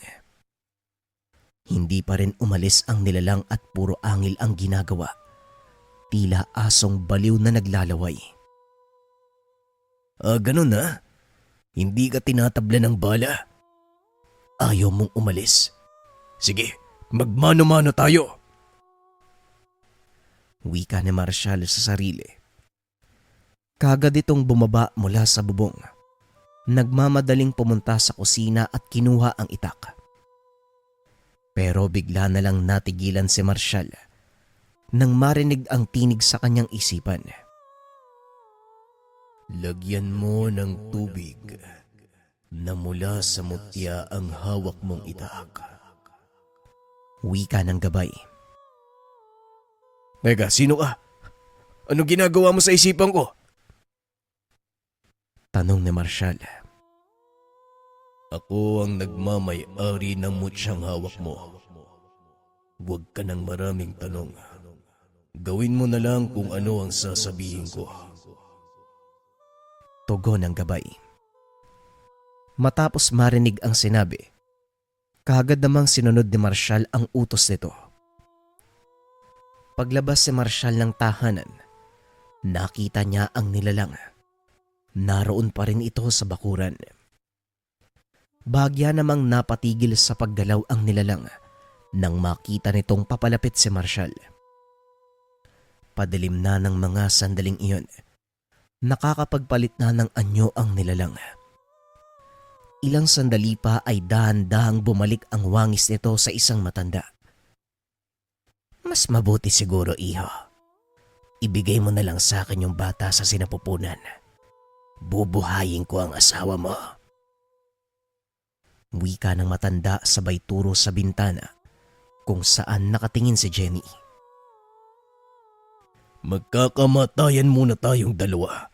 Hindi pa rin umalis ang nilalang at puro angil ang ginagawa. Tila asong baliw na naglalaway. Ganun na? Hindi ka tinatabla ng bala? Ayaw mong umalis? Sige, magmano-mano tayo. Wika ni Marshall sa sarili. Kagad itong bumaba mula sa bubong. Nagmamadaling pumunta sa kusina at kinuha ang itak. Pero bigla na lang natigilan si Marshall nang marinig ang tinig sa kanyang isipan. Lagyan mo ng tubig na mula sa mutya ang hawak mong itak. Wika ng gabay. Teka, sino ka? Anong ginagawa mo sa isipan ko? Tanong ni Marshall. Ako ang nagmamay-ari ng mutyang hawak mo. Huwag ka ng maraming tanong. Gawin mo na lang kung ano ang sasabihin ko. Tugon ng gabay. Matapos marinig ang sinabi, kagad namang sinunod ni Marshall ang utos nito. Paglabas si Marshall ng tahanan, Nakita niya ang nilalang. Naroon pa rin ito sa bakuran. Bahagya namang napatigil sa paggalaw ang nilalang nang makita nitong papalapit si Marshall. Padilim na ng mga sandaling iyon. Nakakapagpalit na ng anyo ang nilalang. Ilang sandali pa ay dahan-dahang bumalik ang wangis nito sa isang matanda. Mas mabuti siguro, iho. Ibigay mo na lang sa akin yung bata sa sinapupunan. Bubuhayin ko ang asawa mo. Wika ng matanda sabay turo sa bintana kung saan nakatingin si Jenny. Magkakamatayan muna tayong dalawa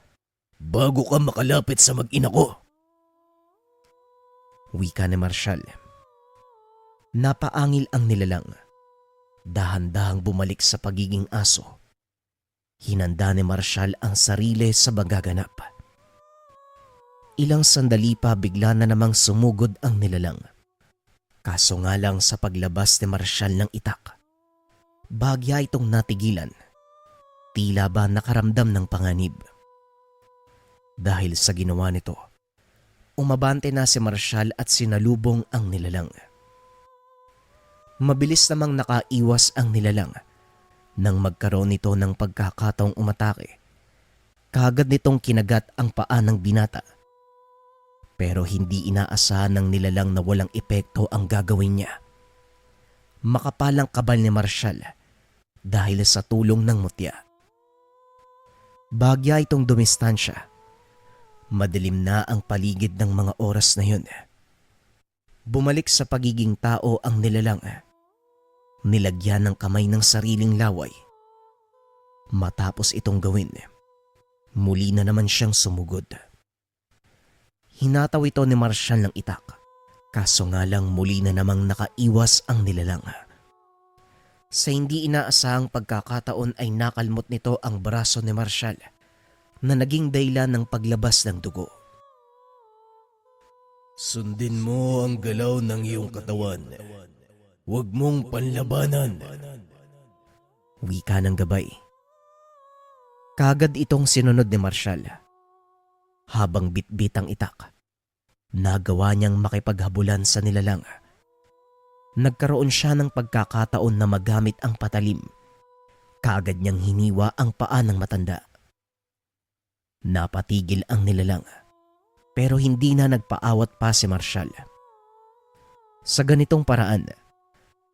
bago ka makalapit sa mag-ina ko. Wika ni Marshall. Napaangil ang nilalang. Dahan-dahang bumalik sa pagiging aso. Hinanda ni Marshall ang sarili sa magaganap. Ilang sandali pa bigla na namang sumugod ang nilalang. Kaso nga lang sa paglabas ni Marshall ng itak, bahagya itong natigilan. Tila ba nakaramdam ng panganib. Dahil sa ginawa nito, umabante na si Marshall at sinalubong ang nilalang. Mabilis namang nakaiwas ang nilalang nang magkaroon nito ng pagkakataong umatake. Kaagad nitong kinagat ang paa ng binata. Pero hindi inaasahan ng nilalang na walang epekto ang gagawin niya. Makapalang kabal ni Marshall dahil sa tulong ng mutya. Bahagya itong dumistansya. Madilim na ang paligid ng mga oras na yun. Bumalik sa pagiging tao ang nilalang. Nilagyan ng kamay ng sariling laway. Matapos itong gawin, muli na naman siyang sumugod. Hinataw ito ni Marshall ng itak. Kaso nga lang muli na namang nakaiwas ang nilalang. Sa hindi inaasahang pagkakataon ay nakalmot nito ang braso ni Marshall na naging dahilan ng paglabas ng dugo. Sundin mo ang galaw ng iyong katawan. Huwag mong panlabanan. Wika ng gabay. Kagad itong sinunod ni Marshall. Habang bitbit ang itak, nagawa niyang makipaghabulan sa nilalang. Nagkaroon siya ng pagkakataon na magamit ang patalim. Kaagad niyang hiniwa ang paa ng matanda. Napatigil ang nilalang, pero hindi na nagpaawat pa si Marshall. Sa ganitong paraan,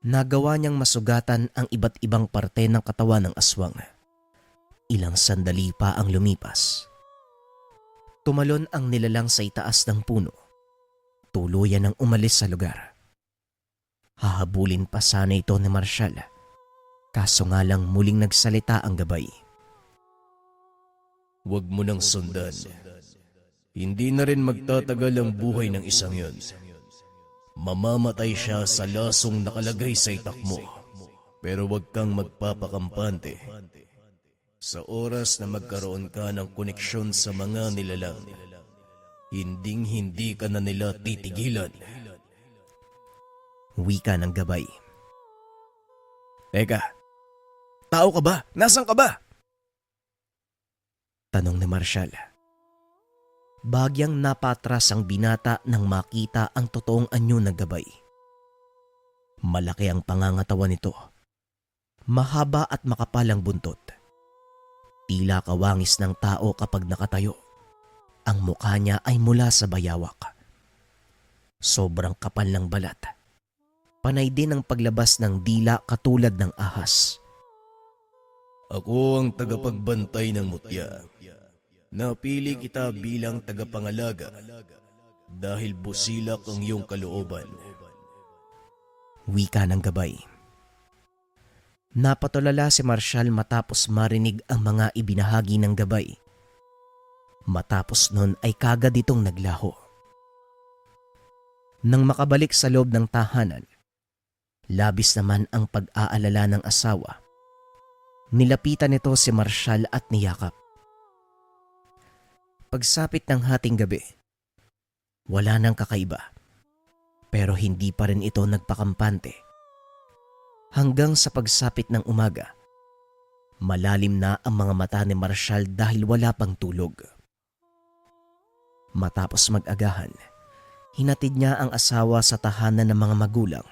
nagawa niyang masugatan ang iba't ibang parte ng katawan ng aswang. Ilang sandali pa ang lumipas. Tumalon ang nilalang sa itaas ng puno. Tuluyan ang umalis sa lugar. Hahabulin pa sana ito ni Marshall. Kaso nga lang muling nagsalita ang gabay. Huwag mo nang sundan. Hindi na rin magtatagal ang buhay ng isang yon. Mamamatay siya sa lasong nakalagay sa itak mo. Pero huwag kang magpapakampante. Sa oras na magkaroon ka ng koneksyon sa mga nilalang, hinding-hindi ka na nila titigilan. Wika ng gabay. Teka, tao ka ba? Nasaan ka ba? Tanong ni Marshall. Bagyang napatras ang binata nang makita ang totoong anyo ng gabay. Malaki ang pangangatawan nito. Mahaba at makapalang buntot. Tila kawangis ng tao kapag nakatayo. Ang mukha niya ay mula sa bayawak. Sobrang kapal ng balat. Panay din ang paglabas ng dila katulad ng ahas. Ako ang tagapagbantay ng mutya. Napili kita bilang tagapangalaga dahil busilak ang iyong kalooban. Wika ng gabay. Napatulala si Marshall matapos marinig ang mga ibinahagi ng gabay. Matapos nun ay kagad itong naglaho. Nang makabalik sa loob ng tahanan, labis naman ang pag-aalala ng asawa. Nilapitan nito si Marshall at niyakap. Pagsapit ng hating gabi, wala nang kakaiba. Pero hindi pa rin ito nagpakampante. Hanggang sa pagsapit ng umaga, Malalim na ang mga mata ni Marshall dahil wala pang tulog. Matapos mag-agahan, hinatid niya ang asawa sa tahanan ng mga magulang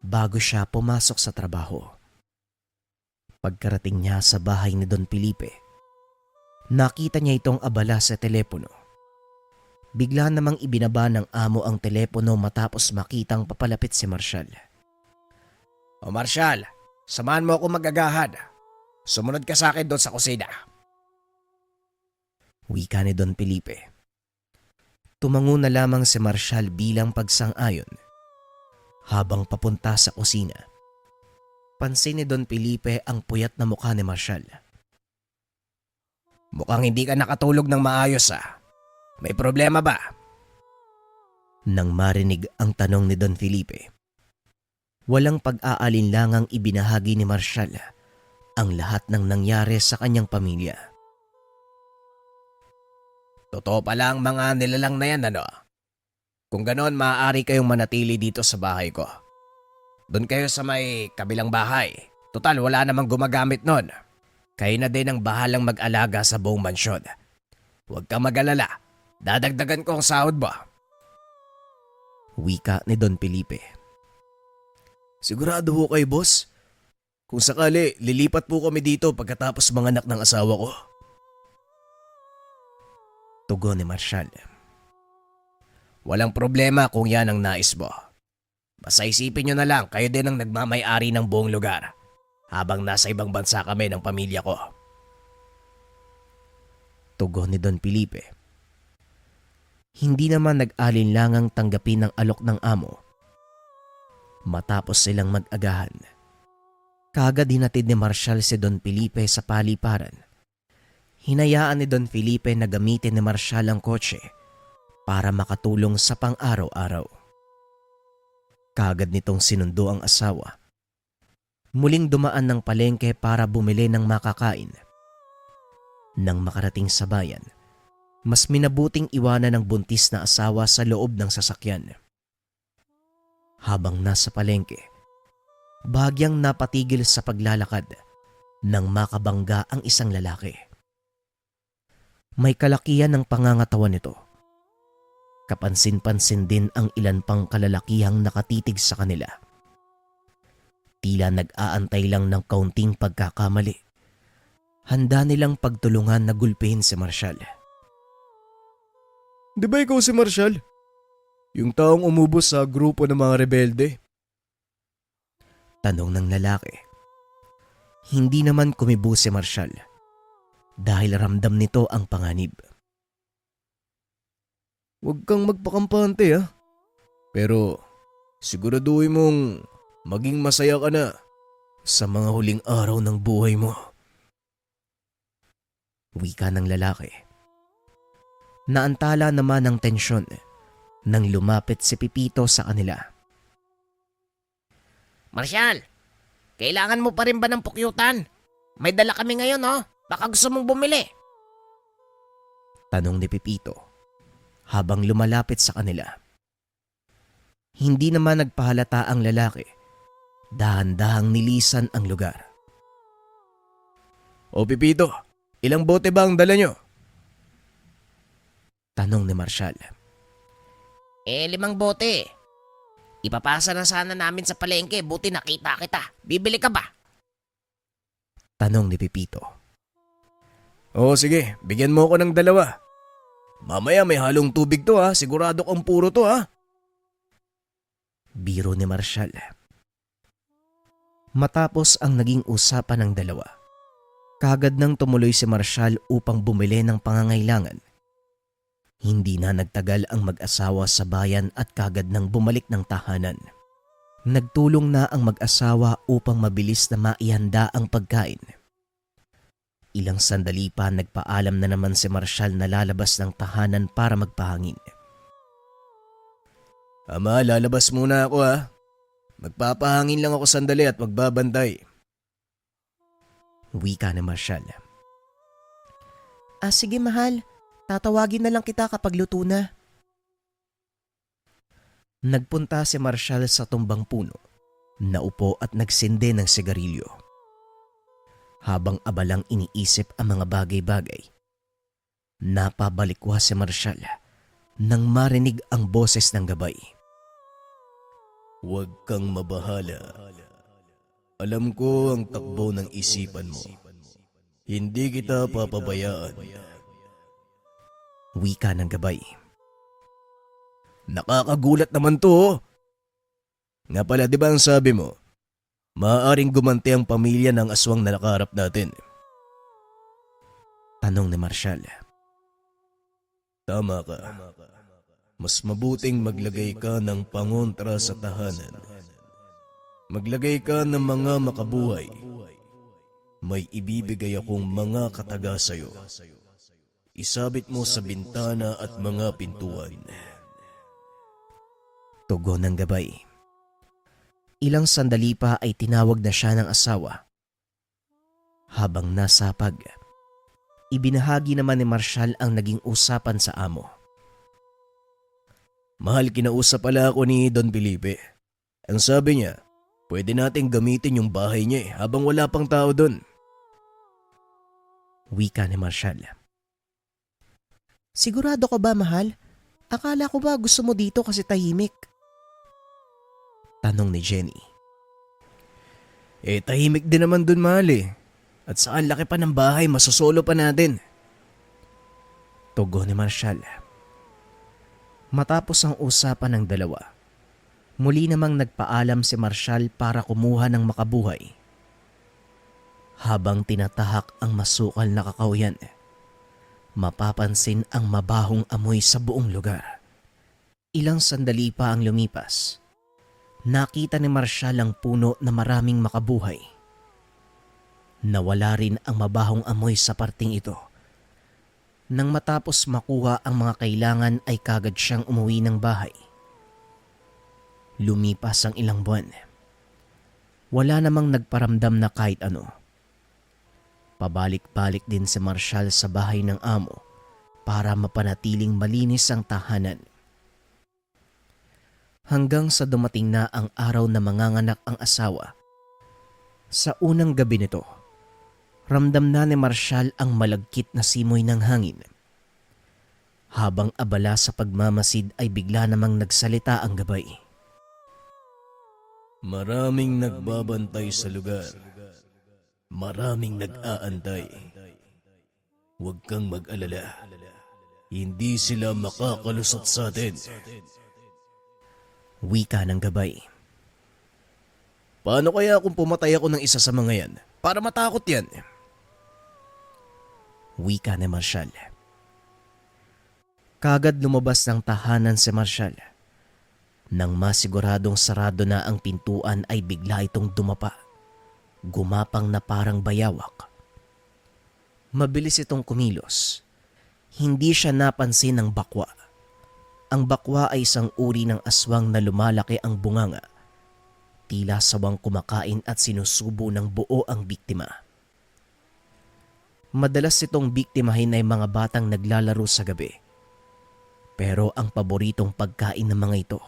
bago siya pumasok sa trabaho. Pagkarating niya sa bahay ni Don Felipe, nakita niya itong abala sa telepono. Bigla namang ibinaba ng amo ang telepono matapos makitang papalapit si Marshall. O Marshall, samahan mo ako mag-agahan. Sumunod ka sa akin doon sa kusina. Wika ni Don Felipe. Tumango na lamang si Marshall bilang pagsang-ayon. Habang papunta sa kusina, pansin ni Don Felipe ang puyat na mukha ni Marshall. Mukhang hindi ka nakatulog ng maayos May problema ba? Nang marinig ang tanong ni Don Felipe, walang pag-aalinlangang ibinahagi ni Marshall ang lahat ng nangyari sa kanyang pamilya. Totoo pala ang mga nilalang na yan, ano? Kung ganon, maaari kayong manatili dito sa bahay ko. Doon kayo sa may kabilang bahay. Total, wala namang gumagamit nun. Kayo na din ang bahalang mag-alaga sa buong mansyon. Huwag kang mag-alala. Dadagdagan ko ang sahod mo. Wika ni Don Felipe. Sigurado ho kayo, boss? Kung sakali, lilipat po kami dito pagkatapos manganak ng asawa ko. Tugon ni Marshall. Walang problema kung yan ang nais mo. Basta isipin nyo na lang, kayo din ang nagmamay-ari ng buong lugar habang nasa ibang bansa kami ng pamilya ko. Tugon ni Don Felipe. Hindi naman nag-alinlangang tanggapin ng alok ng amo. Matapos silang mag-agahan, kaagad hinatid ni Marshall si Don Felipe sa paliparan. Hinayaan ni Don Felipe na gamitin ni Marshall ang kotse para makatulong sa pang-araw-araw. Kaagad nitong sinundo ang asawa. Muling dumaan ng palengke para bumili ng makakain. Nang makarating sa bayan, mas minabuting iwanan ng buntis na asawa sa loob ng sasakyan. Habang nasa palengke, bahagyang napatigil sa paglalakad nang makabangga ang isang lalaki. May kalakihan ng pangangatawan nito. Kapansin-pansin din ang ilan pang kalalakihang nakatitig sa kanila. Tila nag-aantay lang ng kaunting pagkakamali. Handa nilang pagtulungan na gulpihin si Marshall. Di ba ikaw si Marshall? Yung taong umubos sa grupo ng mga rebelde? Tanong ng lalaki. Hindi naman kumibo si Marshall dahil ramdam nito ang panganib. Huwag kang magpakampante Pero siguraduhin mong maging masaya ka na sa mga huling araw ng buhay mo. Wika ng lalaki. Naantala naman ang tensyon nang lumapit si Pipito sa kanila. Marshall, kailangan mo pa rin ba ng pukyutan? May dala kami ngayon, Baka gusto mong bumili. Tanong ni Pipito habang lumalapit sa kanila. Hindi naman nagpahalata ang lalaki. Dahan-dahang nilisan ang lugar. O Pipito, ilang bote ba ang dala nyo? Tanong ni Marshall. 5 bote. Ipapasa na sana namin sa palengke, buti nakita kita. Bibili ka ba? Tanong ni Pipito. Oo sige, bigyan mo ako ng 2. Mamaya may halong tubig to sigurado kang puro to Biro ni Marshall. Matapos ang naging usapan ng dalawa, kaagad nang tumuloy si Marshall upang bumili ng pangangailangan. Hindi na nagtagal ang mag-asawa sa bayan at kaagad nang bumalik ng tahanan. Nagtulong na ang mag-asawa upang mabilis na maihanda ang pagkain. Ilang sandali pa nagpaalam na naman si Marshall na lalabas ng tahanan para magpahangin. Ama, lalabas muna ako Magpapahangin lang ako sandali at magbabantay. Wika ni Marshall. Sige mahal, tatawagin na lang kita kapag luto na. Nagpunta si Marshall sa tumbang puno, naupo at nagsindi ng sigarilyo. Habang abalang iniisip ang mga bagay-bagay, napabalikwa si Marshall nang marinig ang boses ng gabay. Huwag kang mabahala. Alam ko ang takbo ng isipan mo. Hindi kita papabayaan. Wika ng gabay. Nakakagulat naman to. Oh. Nga pala, di ba ang sabi mo, maaaring gumanti ang pamilya ng aswang na nakaharap natin? Tanong ni Marshall. Tama ka. Mas mabuting maglagay ka ng pangontra sa tahanan. Maglagay ka ng mga makabuhay. May ibibigay akong mga kataga sa'yo. Isabit mo sa bintana at mga pintuan. Tugon ng gabay. Ilang sandali pa ay tinawag na siya ng asawa. Habang nasapag, ibinahagi naman ni Marshall ang naging usapan sa amo. Mahal, kinausap pala ako ni Don Felipe. Ang sabi niya, pwede nating gamitin yung bahay niya habang wala pang tao doon. Wika ni Marshall. Sigurado ka ba, mahal? Akala ko ba gusto mo dito kasi tahimik? Tanong ni Jenny. Tahimik din naman doon, mahal eh. At saka laki pa ng bahay, masosolo pa natin. Tugon ni Marshall. Matapos ang usapan ng dalawa, muli namang nagpaalam si Marshall para kumuha ng makabuhay. Habang tinatahak ang masukal na kakahuyan, mapapansin ang mabahong amoy sa buong lugar. Ilang sandali pa ang lumipas. Nakita ni Marshall ang puno na maraming makabuhay. Nawala rin ang mabahong amoy sa parting ito. Nang matapos makuha ang mga kailangan ay kagad siyang umuwi ng bahay. Lumipas ang ilang buwan. Wala namang nagparamdam na kahit ano. Pabalik-balik din si Marshall sa bahay ng amo para mapanatiling malinis ang tahanan. Hanggang sa dumating na ang araw na manganganak ang asawa. Sa unang gabi nito, ramdam na ni Marshall ang malagkit na simoy ng hangin. Habang abala sa pagmamasid ay bigla namang nagsalita ang gabay. Maraming nagbabantay sa lugar. Maraming nag-aantay. Huwag kang mag-alala. Hindi sila makakalusot sa atin. Wika ng gabay. Paano kaya kung pumatay ako ng isa sa mga yan? Para matakot yan. Wika ni Marshall. Kagad lumabas ng tahanan si Marshall. Nang masiguradong sarado na ang pintuan ay bigla itong dumapa. Gumapang na parang bayawak. Mabilis itong kumilos. Hindi siya napansin ng bakwa. Ang bakwa ay isang uri ng aswang na lumalaki ang bunganga. Tila sawang kumakain at sinusubo ng buo ang biktima. Madalas itong biktimahin ay mga batang naglalaro sa gabi. Pero ang paboritong pagkain ng mga ito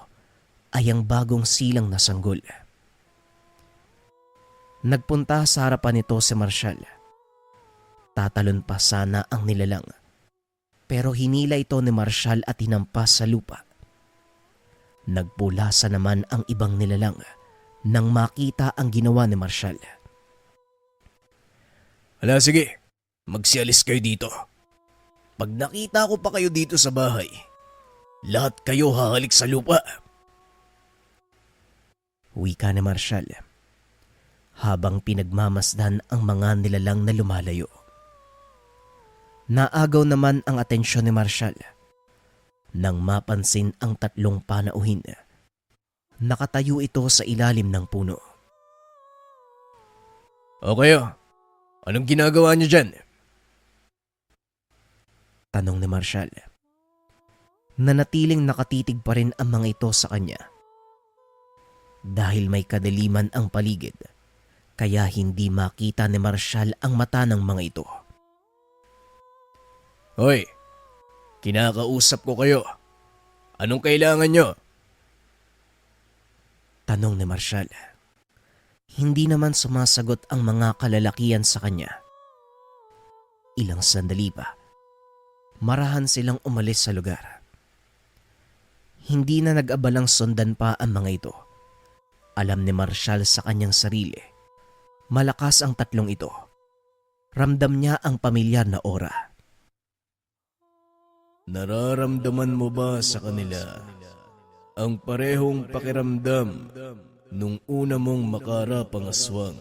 ay ang bagong silang na sanggol. Nagpunta sa harapan nito si Marshall. Tatalon pa sana ang nilalang. Pero hinila ito ni Marshall at hinampas sa lupa. Nagpulasa naman ang ibang nilalang nang makita ang ginawa ni Marshall. Hala, sige. Magsialis kayo dito. Pag nakita ko pa kayo dito sa bahay, lahat kayo hahalik sa lupa. Wika ni Marshall. Habang pinagmamasdan ang mga nilalang na lumalayo. Naagaw naman ang atensyon ni Marshall nang mapansin ang tatlong panauhin. Nakatayo ito sa ilalim ng puno. O kayo, anong ginagawa niyo dyan? Tanong ni Marshall. Nanatiling nakatitig pa rin ang mga ito sa kanya. Dahil may kadiliman ang paligid, kaya hindi makita ni Marshall ang mata ng mga ito. Hoy, kinakausap ko kayo. Anong kailangan nyo? Tanong ni Marshall. Hindi naman sumasagot ang mga kalalakian sa kanya. Ilang sandali pa, marahan silang umalis sa lugar. Hindi na nag-abalang sundan pa ang mga ito. Alam ni Marshall sa kanyang sarili, malakas ang tatlong ito. Ramdam niya ang pamilyar na aura. Nararamdaman mo ba sa kanila ang parehong pakiramdam nung una mong makarap ang aswang?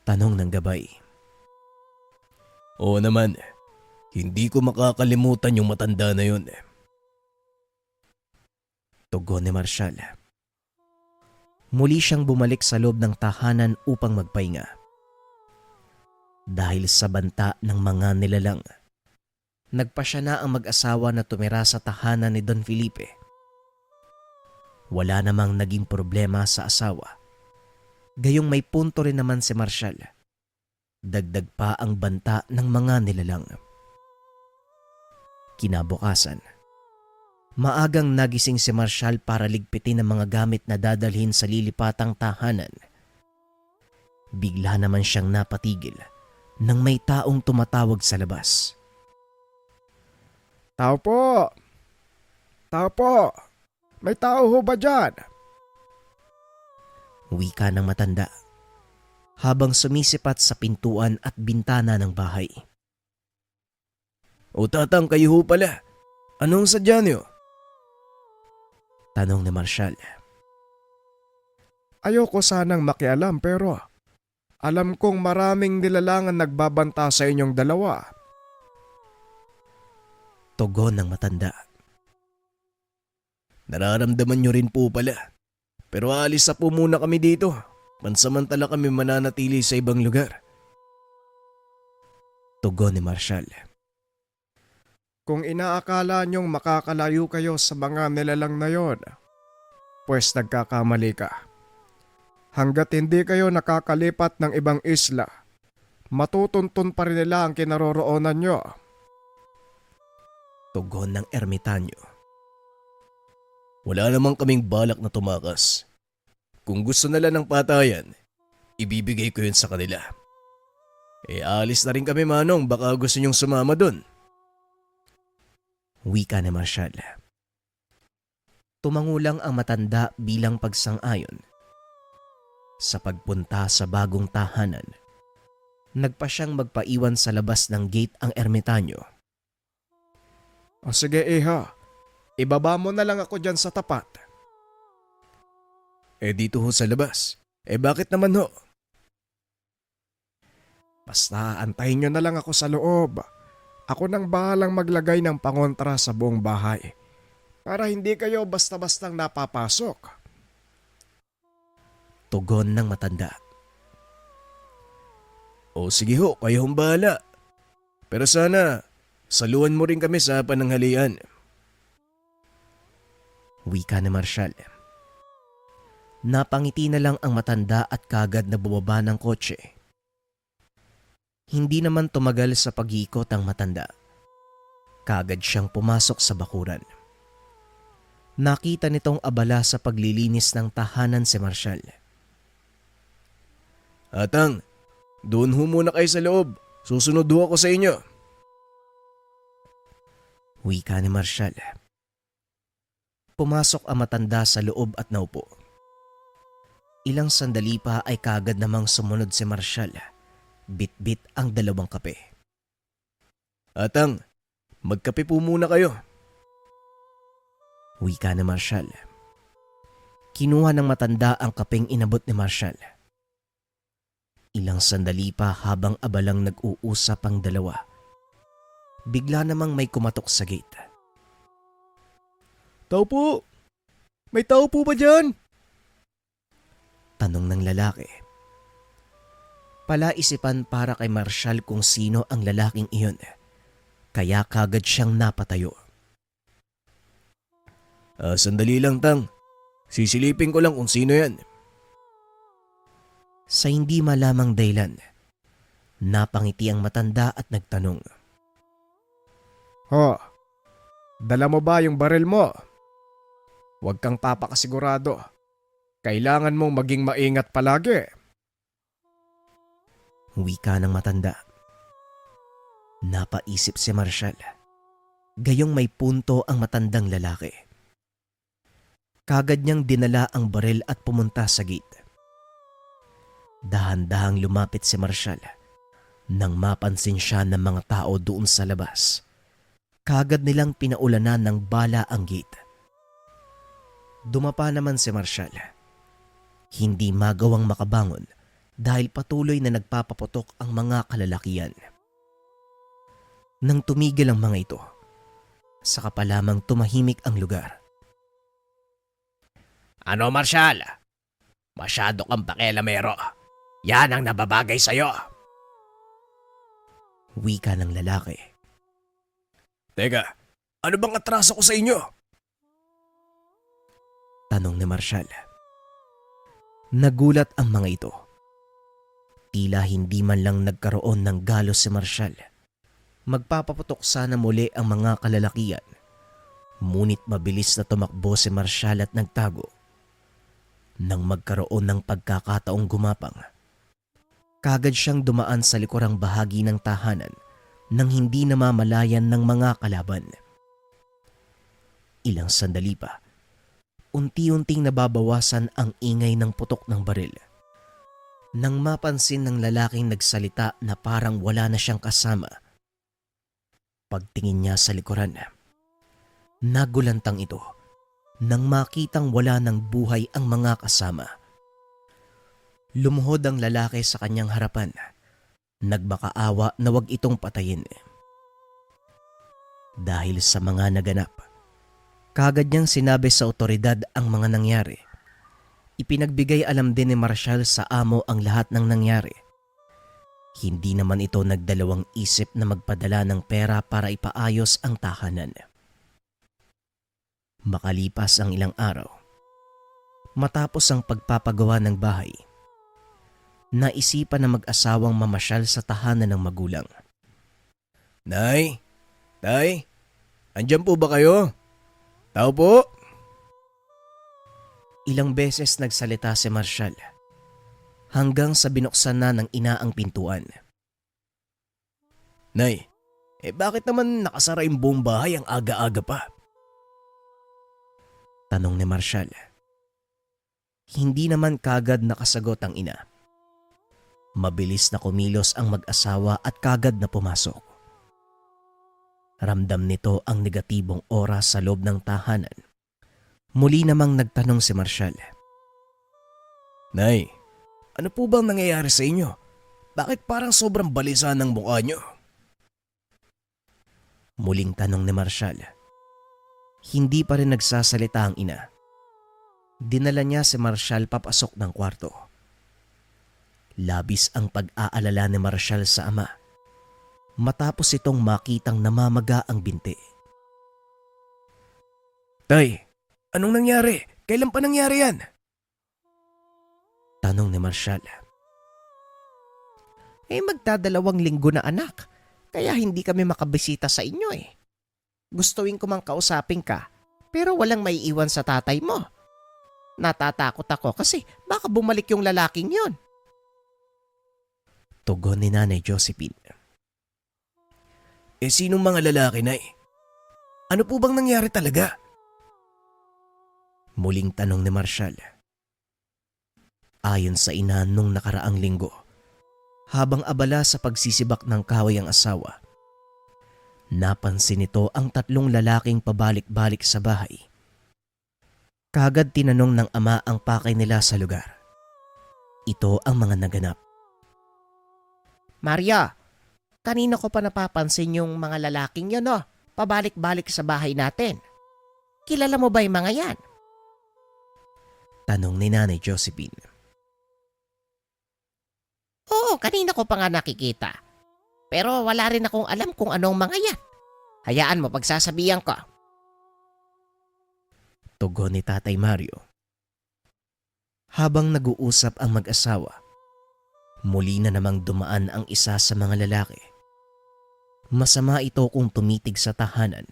Tanong ng gabay. Oo naman, hindi ko makakalimutan yung matanda na yun. Tugon ni Marshall. Muli siyang bumalik sa loob ng tahanan upang magpahinga. Dahil sa banta ng mga nilalang, nagpasya na ang mag-asawa na tumira sa tahanan ni Don Felipe. Wala namang naging problema sa asawa. Gayong may punto rin naman si Marshall. Dagdag pa ang banta ng mga nilalang. Kinabukasan, maagang nagising si Marshall para ligpitin ang mga gamit na dadalhin sa lilipatang tahanan. Bigla naman siyang napatigil nang may taong tumatawag sa labas. Tao po! Tao po! May tao ho ba dyan? Wika ng matanda habang sumisipat sa pintuan at bintana ng bahay. O tatang, kayo ho pala. Anong sadya niyo? Tanong ni Marshall. Ayoko sanang makialam pero alam kong maraming nilalangan nagbabanta sa inyong dalawa. Tugon ng matanda. Nararamdaman nyo rin po pala. Pero aalis na po muna kami dito. Pansamantala kami mananatili sa ibang lugar. Tugon ni Marshall. Kung inaakala niyong makakalayo kayo sa mga nilalang na yon, pues nagkakamali ka. Hanggat hindi kayo nakakalipat ng ibang isla, matutuntun pa rin nila ang kinaroroonan nyo. Tugon ng ermitanyo. Wala namang kaming balak na tumakas. Kung gusto nila ng patayan, ibibigay ko yun sa kanila. Alis na rin kami, Manong, baka gusto nyong sumama dun. Wika ni Marshall. Tumangulang ang matanda bilang pagsang-ayon. Sa pagpunta sa bagong tahanan, nagpa siyang magpaiwan sa labas ng gate ang ermitanyo. O sige iha, ibaba mo na lang ako dyan sa tapat. Dito ho sa labas. Bakit naman ho? Basta antayin nyo na lang ako sa loob. Ako nang bahalang maglagay ng pangontra sa buong bahay para hindi kayo basta-bastang napapasok. Tugon ng matanda. O sige ho, kayo hong bahala. Pero sana, saluhan mo rin kami sa pananghalian. Wika ni Marshall. Napangiti na lang ang matanda at kagad na bumaba ng kotse. Hindi naman tumagal sa pag-iikot ang matanda. Kagad siyang pumasok sa bakuran. Nakita nitong abala sa paglilinis ng tahanan si Marshall. Atang, doon ho muna kayo sa loob. Susunod ho ako sa inyo. Wika ni Marshall. Pumasok ang matanda sa loob at naupo. Ilang sandali pa ay kagad namang sumunod si Marshall. Bit-bit ang dalawang kape. Atang, magkape po muna kayo. Wika ni Marshall. Kinuha ng matanda ang kapeng inabot ni Marshall. Ilang sandali pa habang abalang nag-uusap ang dalawa. Bigla namang may kumatok sa gate. Tao po! May tao po ba dyan? Tanong ng lalaki. Palaisipan para kay Marshall kung sino ang lalaking iyon. Kaya kagad siyang napatayo. Sandali lang, Tang. Sisilipin ko lang kung sino yan. Sa hindi malamang dahilan, napangiti ang matanda at nagtanong. Ho, dala mo ba yung baril mo? Huwag kang papakasigurado. Kailangan mong maging maingat palagi. Wika ng matanda. Napaisip si Marshall. Gayong may punto ang matandang lalaki. Kagad niyang dinala ang baril at pumunta sa gate. Dahan-dahang lumapit si Marshall nang mapansin siya ng mga tao doon sa labas. Kagad nilang pinaulanan ng bala ang gate. Dumapa naman si Marshall. Hindi magawang makabangon dahil patuloy na nagpapaputok ang mga kalalakian. Nang tumigil ang mga ito, saka pa lamang tumahimik ang lugar. Ano, Marshall? Masyado kang pakialamero. Yan ang nababagay sa'yo. Wika ng lalaki. Teka, ano bang atraso ko sa inyo? Tanong ni Marshall. Nagulat ang mga ito. Tila hindi man lang nagkaroon ng galos si Marshall. Magpapaputok sana muli ang mga kalalakian. Ngunit mabilis na tumakbo si Marshall at nagtago. Nang magkaroon ng pagkakataong gumapang, kagad siyang dumaan sa likurang bahagi ng tahanan nang hindi namamalayan ng mga kalaban. Ilang sandali pa, unti-unting nababawasan ang ingay ng putok ng baril. Nang mapansin ng lalaking nagsalita na parang wala na siyang kasama, pagtingin niya sa likuran, nagulantang ito nang makitang wala ng buhay ang mga kasama. Lumuhod ang lalaki sa kanyang harapan. Nagmakaawa na wag itong patayin. Dahil sa mga naganap, kagad niyang sinabi sa otoridad ang mga nangyari. Ipinagbigay alam din ni Marshall sa amo ang lahat ng nangyari. Hindi naman ito nagdalawang isip na magpadala ng pera para ipaayos ang tahanan. Makalipas ang ilang araw, matapos ang pagpapagawa ng bahay, naisipan na mag-asawang mamasyal sa tahanan ng magulang. Nay? Tay? Andyan po ba kayo? Tao po? Ilang beses nagsalita si Marshall hanggang sa binuksan na ng ina ang pintuan. Nay, bakit naman nakasara yung buong bahay ang aga-aga pa? Tanong ni Marshall. Hindi naman kagad nakasagot ang ina. Mabilis na kumilos ang mag-asawa at kagad na pumasok. Ramdam nito ang negatibong oras sa loob ng tahanan. Muli namang nagtanong si Marshall. Nay, ano po bang nangyayari sa inyo? Bakit parang sobrang balisa ng mukha nyo? Muling tanong ni Marshall. Hindi pa rin nagsasalita ang ina. Dinala niya si Marshall papasok ng kwarto. Labis ang pag-aalala ni Marshall sa ama matapos itong makitang namamaga ang binti. Tay, anong nangyari? Kailan pa nangyari yan? Tanong ni Marshall. Magdadalawang linggo na anak. Kaya hindi kami makabisita sa inyo eh. Gustuin ko mang kausapin ka, pero walang may iwan sa tatay mo. Natatakot ako kasi baka bumalik yung lalaking yon. Tugon ni Nanay Josephine. Sinong mga lalaki, Nay? Ano po bang nangyari talaga? Muling tanong ni Marshall. Ayon sa ina nung nakaraang linggo, habang abala sa pagsisibak ng kahoy ang asawa, napansin nito ang tatlong lalaking pabalik-balik sa bahay. Kagad tinanong ng ama ang pakay nila sa lugar. Ito ang mga naganap. Maria, kanina ko pa napapansin yung mga lalaking yun pabalik-balik sa bahay natin. Kilala mo ba yung mga yan? Tanong ni Nanay Josephine. Oo, kanina ko pa nga nakikita. Pero wala rin akong alam kung anong mga yan. Hayaan mo pagsasabihan ko. Tugon ni Tatay Mario. Habang nag-uusap ang mag-asawa, muli na namang dumaan ang isa sa mga lalaki. Masama ito kung tumitig sa tahanan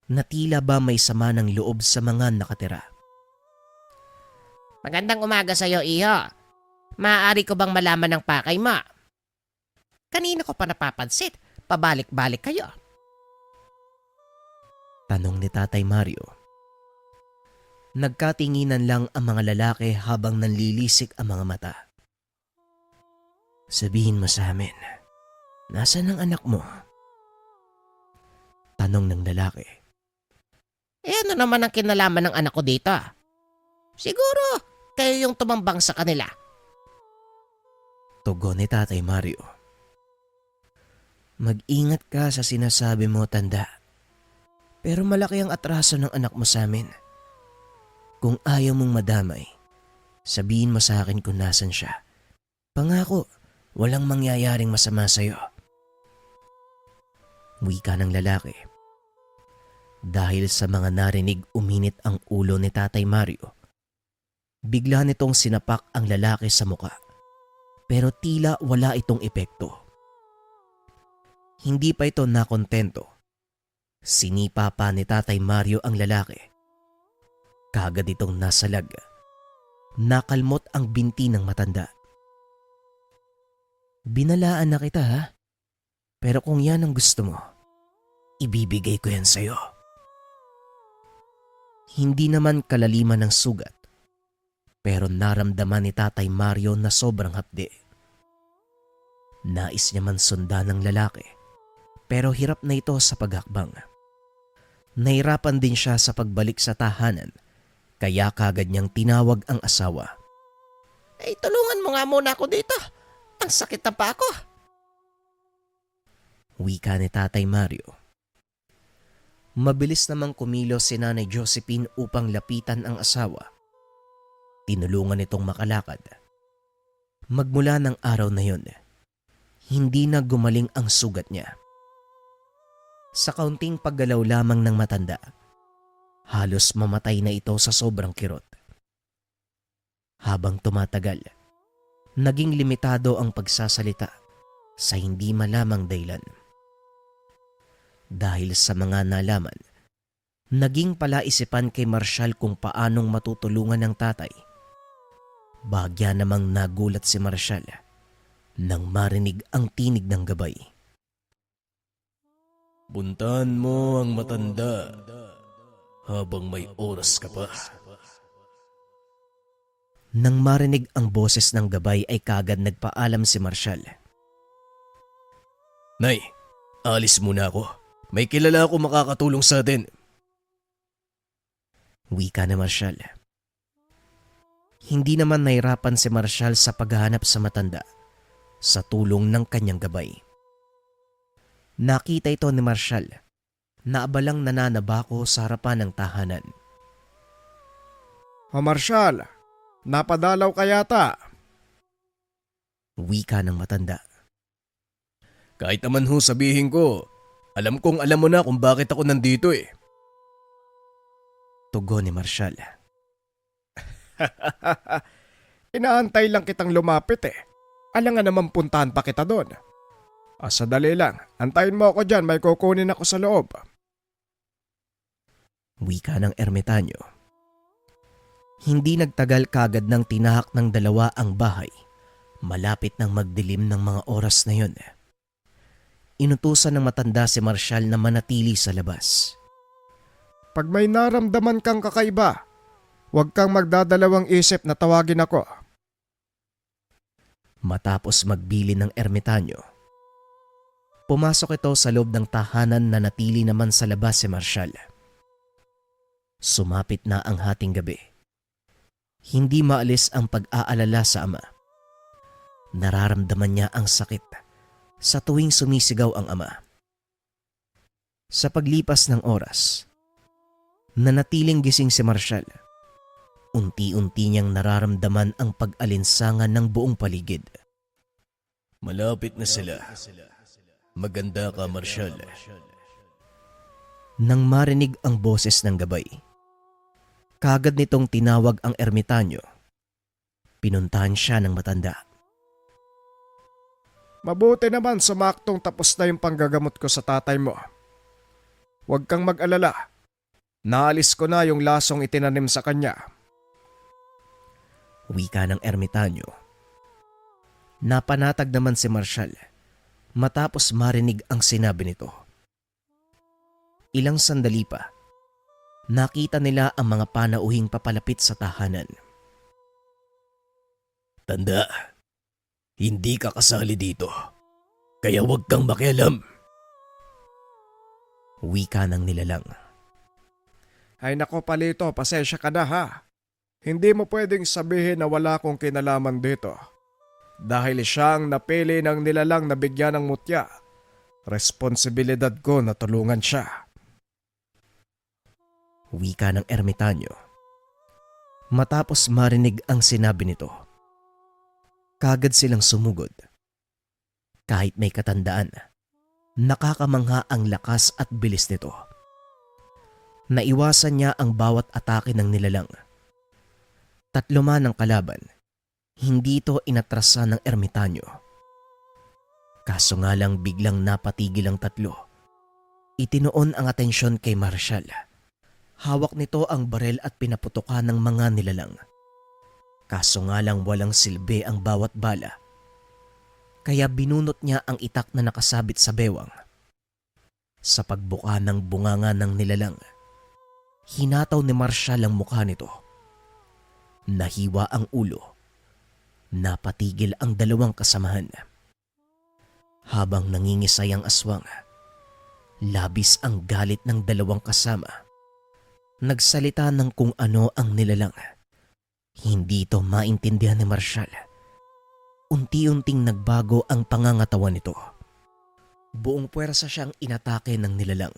na tila ba may sama ng loob sa mga nakatira. Magandang umaga sa'yo, iho. Maaari ko bang malaman ng pakay mo? Kanina ko pa napapansin, pabalik-balik kayo. Tanong ni Tatay Mario. Nagkatinginan lang ang mga lalaki habang nanlilisik ang mga mata. Sabihin mo sa amin, nasaan ang anak mo? Tanong ng lalaki. Ano naman ang kinalaman ng anak ko dito? Siguro, kayo yung tumambang sa kanila. Tugon ni Tatay Mario. Mag-ingat ka sa sinasabi mo, tanda. Pero malaki ang atraso ng anak mo sa amin. Kung ayaw mong madamay, sabihin mo sa akin kung nasan siya. Pangako, walang mangyayaring masama sa'yo. Wika ng lalaki. Dahil sa mga narinig uminit ang ulo ni Tatay Mario. Bigla nitong sinapak ang lalaki sa muka. Pero tila wala itong epekto. Hindi pa ito nakontento. Sinipa pa ni Tatay Mario ang lalaki. Kagad itong nasalag. Nakalmot ang binti ng matanda. Binalaan na kita ha? Pero kung yan ang gusto mo, ibibigay ko yan sa'yo. Hindi naman kalaliman ng sugat, pero naramdaman ni Tatay Mario na sobrang hapdi. Nais niya man sundan ng lalaki, pero hirap na ito sa paghakbang. Nahirapan din siya sa pagbalik sa tahanan, kaya kagad niyang tinawag ang asawa. Tulungan mo nga muna ako dito. Ang sakit na pa ako. Wika ni Tatay Mario. Mabilis namang kumilos si Nanay Josephine upang lapitan ang asawa. Tinulungan itong makalakad. Magmula ng araw na yun, hindi na gumaling ang sugat niya. Sa kaunting paggalaw lamang ng matanda, halos mamatay na ito sa sobrang kirot. Habang tumatagal, naging limitado ang pagsasalita sa hindi malamang dahilan. Dahil sa mga nalaman, naging palaisipan kay Marshall kung paanong matutulungan ng tatay. Bahagya namang nagulat si Marshall nang marinig ang tinig ng gabay. Puntahan mo ang matanda habang may oras ka pa. Nang marinig ang boses ng gabay ay kagad nagpaalam si Marshall. Nay, alis muna ako. May kilala ako makakatulong sa atin. Wika na Marshall. Hindi naman nahirapan si Marshall sa paghahanap sa matanda sa tulong ng kanyang gabay. Nakita ito ni Marshall na abalang nananabako sa harapan ng tahanan. O Marshall, napadalaw ka yata. Wika ng matanda. Kahit naman ho sabihin ko, alam kong alam mo na kung bakit ako nandito eh. Tugon ni Marshall. Inaantay lang kitang lumapit eh. Alangan naman puntahan pa kita doon. Sadali lang, antayin mo ako dyan, may kukunin ako sa loob. Wika ng ermitanyo. Hindi nagtagal kagad nang tinahak ng dalawa ang bahay. Malapit nang magdilim ng mga oras na yun. Inutusan ng matanda si Marshall na manatili sa labas. Pag may naramdaman kang kakaiba, huwag kang magdadalawang isip na tawagin ako. Matapos magbili ng ermitanyo, pumasok ito sa loob ng tahanan na natili naman sa labas si Marshall. Sumapit na ang hating gabi. Hindi maalis ang pag-aalala sa ama. Nararamdaman niya ang sakit sa tuwing sumisigaw ang ama. Sa paglipas ng oras, nanatiling gising si Marshall. Unti-unti niyang nararamdaman ang pag-alinsangan ng buong paligid. Malapit na sila. Maganda ka, Marshall. Nang marinig ang boses ng gabay, kagad nitong tinawag ang ermitanyo. Pinuntahan siya ng matanda. Mabuti naman sumaktong tapos na yung panggagamot ko sa tatay mo. Huwag kang mag-alala. Naalis ko na yung lasong itinanim sa kanya. Wika ng ermitanyo. Napanatag naman si Marshall matapos marinig ang sinabi nito. Ilang sandali pa, nakita nila ang mga panauhing papalapit sa tahanan. Tanda, hindi ka kasali dito. Kaya huwag kang makialam. Wika ng nilalang. Ay nako Palito, pasensya ka na ha. Hindi mo pwedeng sabihin na wala akong kinalaman dito. Dahil siyang napili ng nilalang na bigyan ng mutya. Responsibilidad ko na tulungan siya. Wika ng ermitanyo. Matapos marinig ang sinabi nito, kagad silang sumugod. Kahit may katandaan, nakakamangha ang lakas at bilis nito. Naiwasan niya ang bawat atake ng nilalang. 3 man ang kalaban, hindi ito inatrasa ng ermitanyo. Kaso nga lang biglang napatigil ang 3. Itinoon ang atensyon kay Marshall. Hawak nito ang barel at pinaputukan ng mga nilalang. Kaso nga lang walang silbi ang bawat bala. Kaya binunot niya ang itak na nakasabit sa bewang. Sa pagbuka ng bunganga ng nilalang, hinataw ni Marshall ang mukha nito. Nahiwa ang ulo. Napatigil ang 2 kasamahan. Habang nangingisay ang aswang, labis ang galit ng 2 kasama. Nagsalita ng kung ano ang nilalang. Hindi ito maintindihan ni Marshall. Unti-unting nagbago ang pangangatawan nito. Buong puwersa siyang inatake ng nilalang.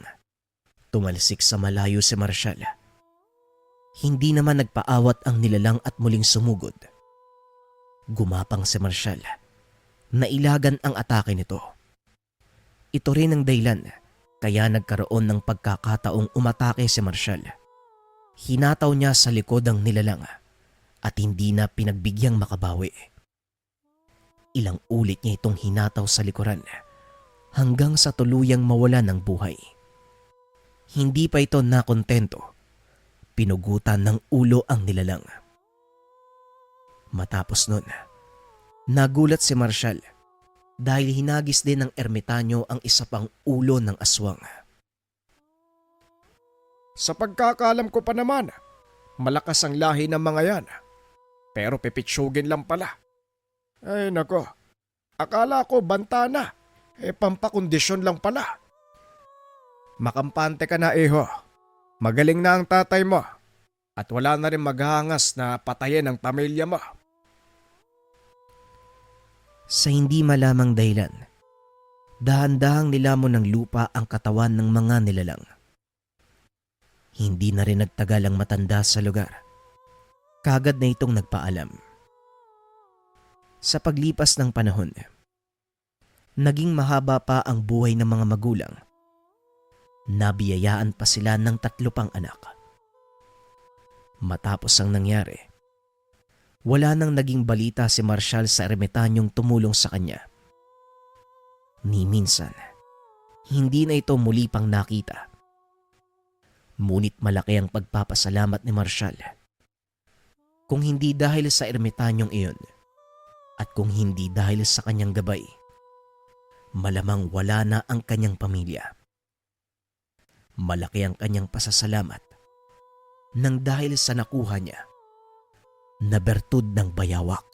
Tumalsik sa malayo si Marshall. Hindi naman nagpaawat ang nilalang at muling sumugod. Gumapang si Marshall. Nailagan ang atake nito. Ito rin ang dahilan kaya nagkaroon ng pagkakataong umatake si Marshall. Hinataw niya sa likod ang nilalang at hindi na pinagbigyan makabawi. Ilang ulit niya itong hinataw sa likuran hanggang sa tuluyang mawala ng buhay. Hindi pa ito nakontento. Pinugutan ng ulo ang nilalang. Matapos nun, nagulat si Marshall dahil hinagis din ng ermitanyo ang isa pang ulo ng aswang. Sa pagkakaalam ko pa naman, malakas ang lahi ng mga yan. Pero pipitsugin lang pala. Ay nako, akala ko banta na. Pampakondisyon lang pala. Makampante ka na iho. Magaling na ang tatay mo. At wala na rin maghangas na patayin ang pamilya mo. Sa hindi malamang dahilan, dahan-dahang nilamon ng lupa ang katawan ng mga nilalang. Hindi na rin nagtagal ang matanda sa lugar. Kagad na itong nagpaalam. Sa paglipas ng panahon, naging mahaba pa ang buhay ng mga magulang. Nabiyayaan pa sila ng 3 pang anak. Matapos ang nangyari, wala nang naging balita si Marshall sa ermitanyong tumulong sa kanya. Ni minsan, hindi na ito muli pang nakita. Ngunit malaki ang pagpapasalamat ni Marshall. Kung hindi dahil sa ermitanyong iyon, at kung hindi dahil sa kanyang gabay, malamang wala na ang kanyang pamilya. Malaki ang kanyang pasasalamat nang dahil sa nakuha niya na bertud ng bayawak.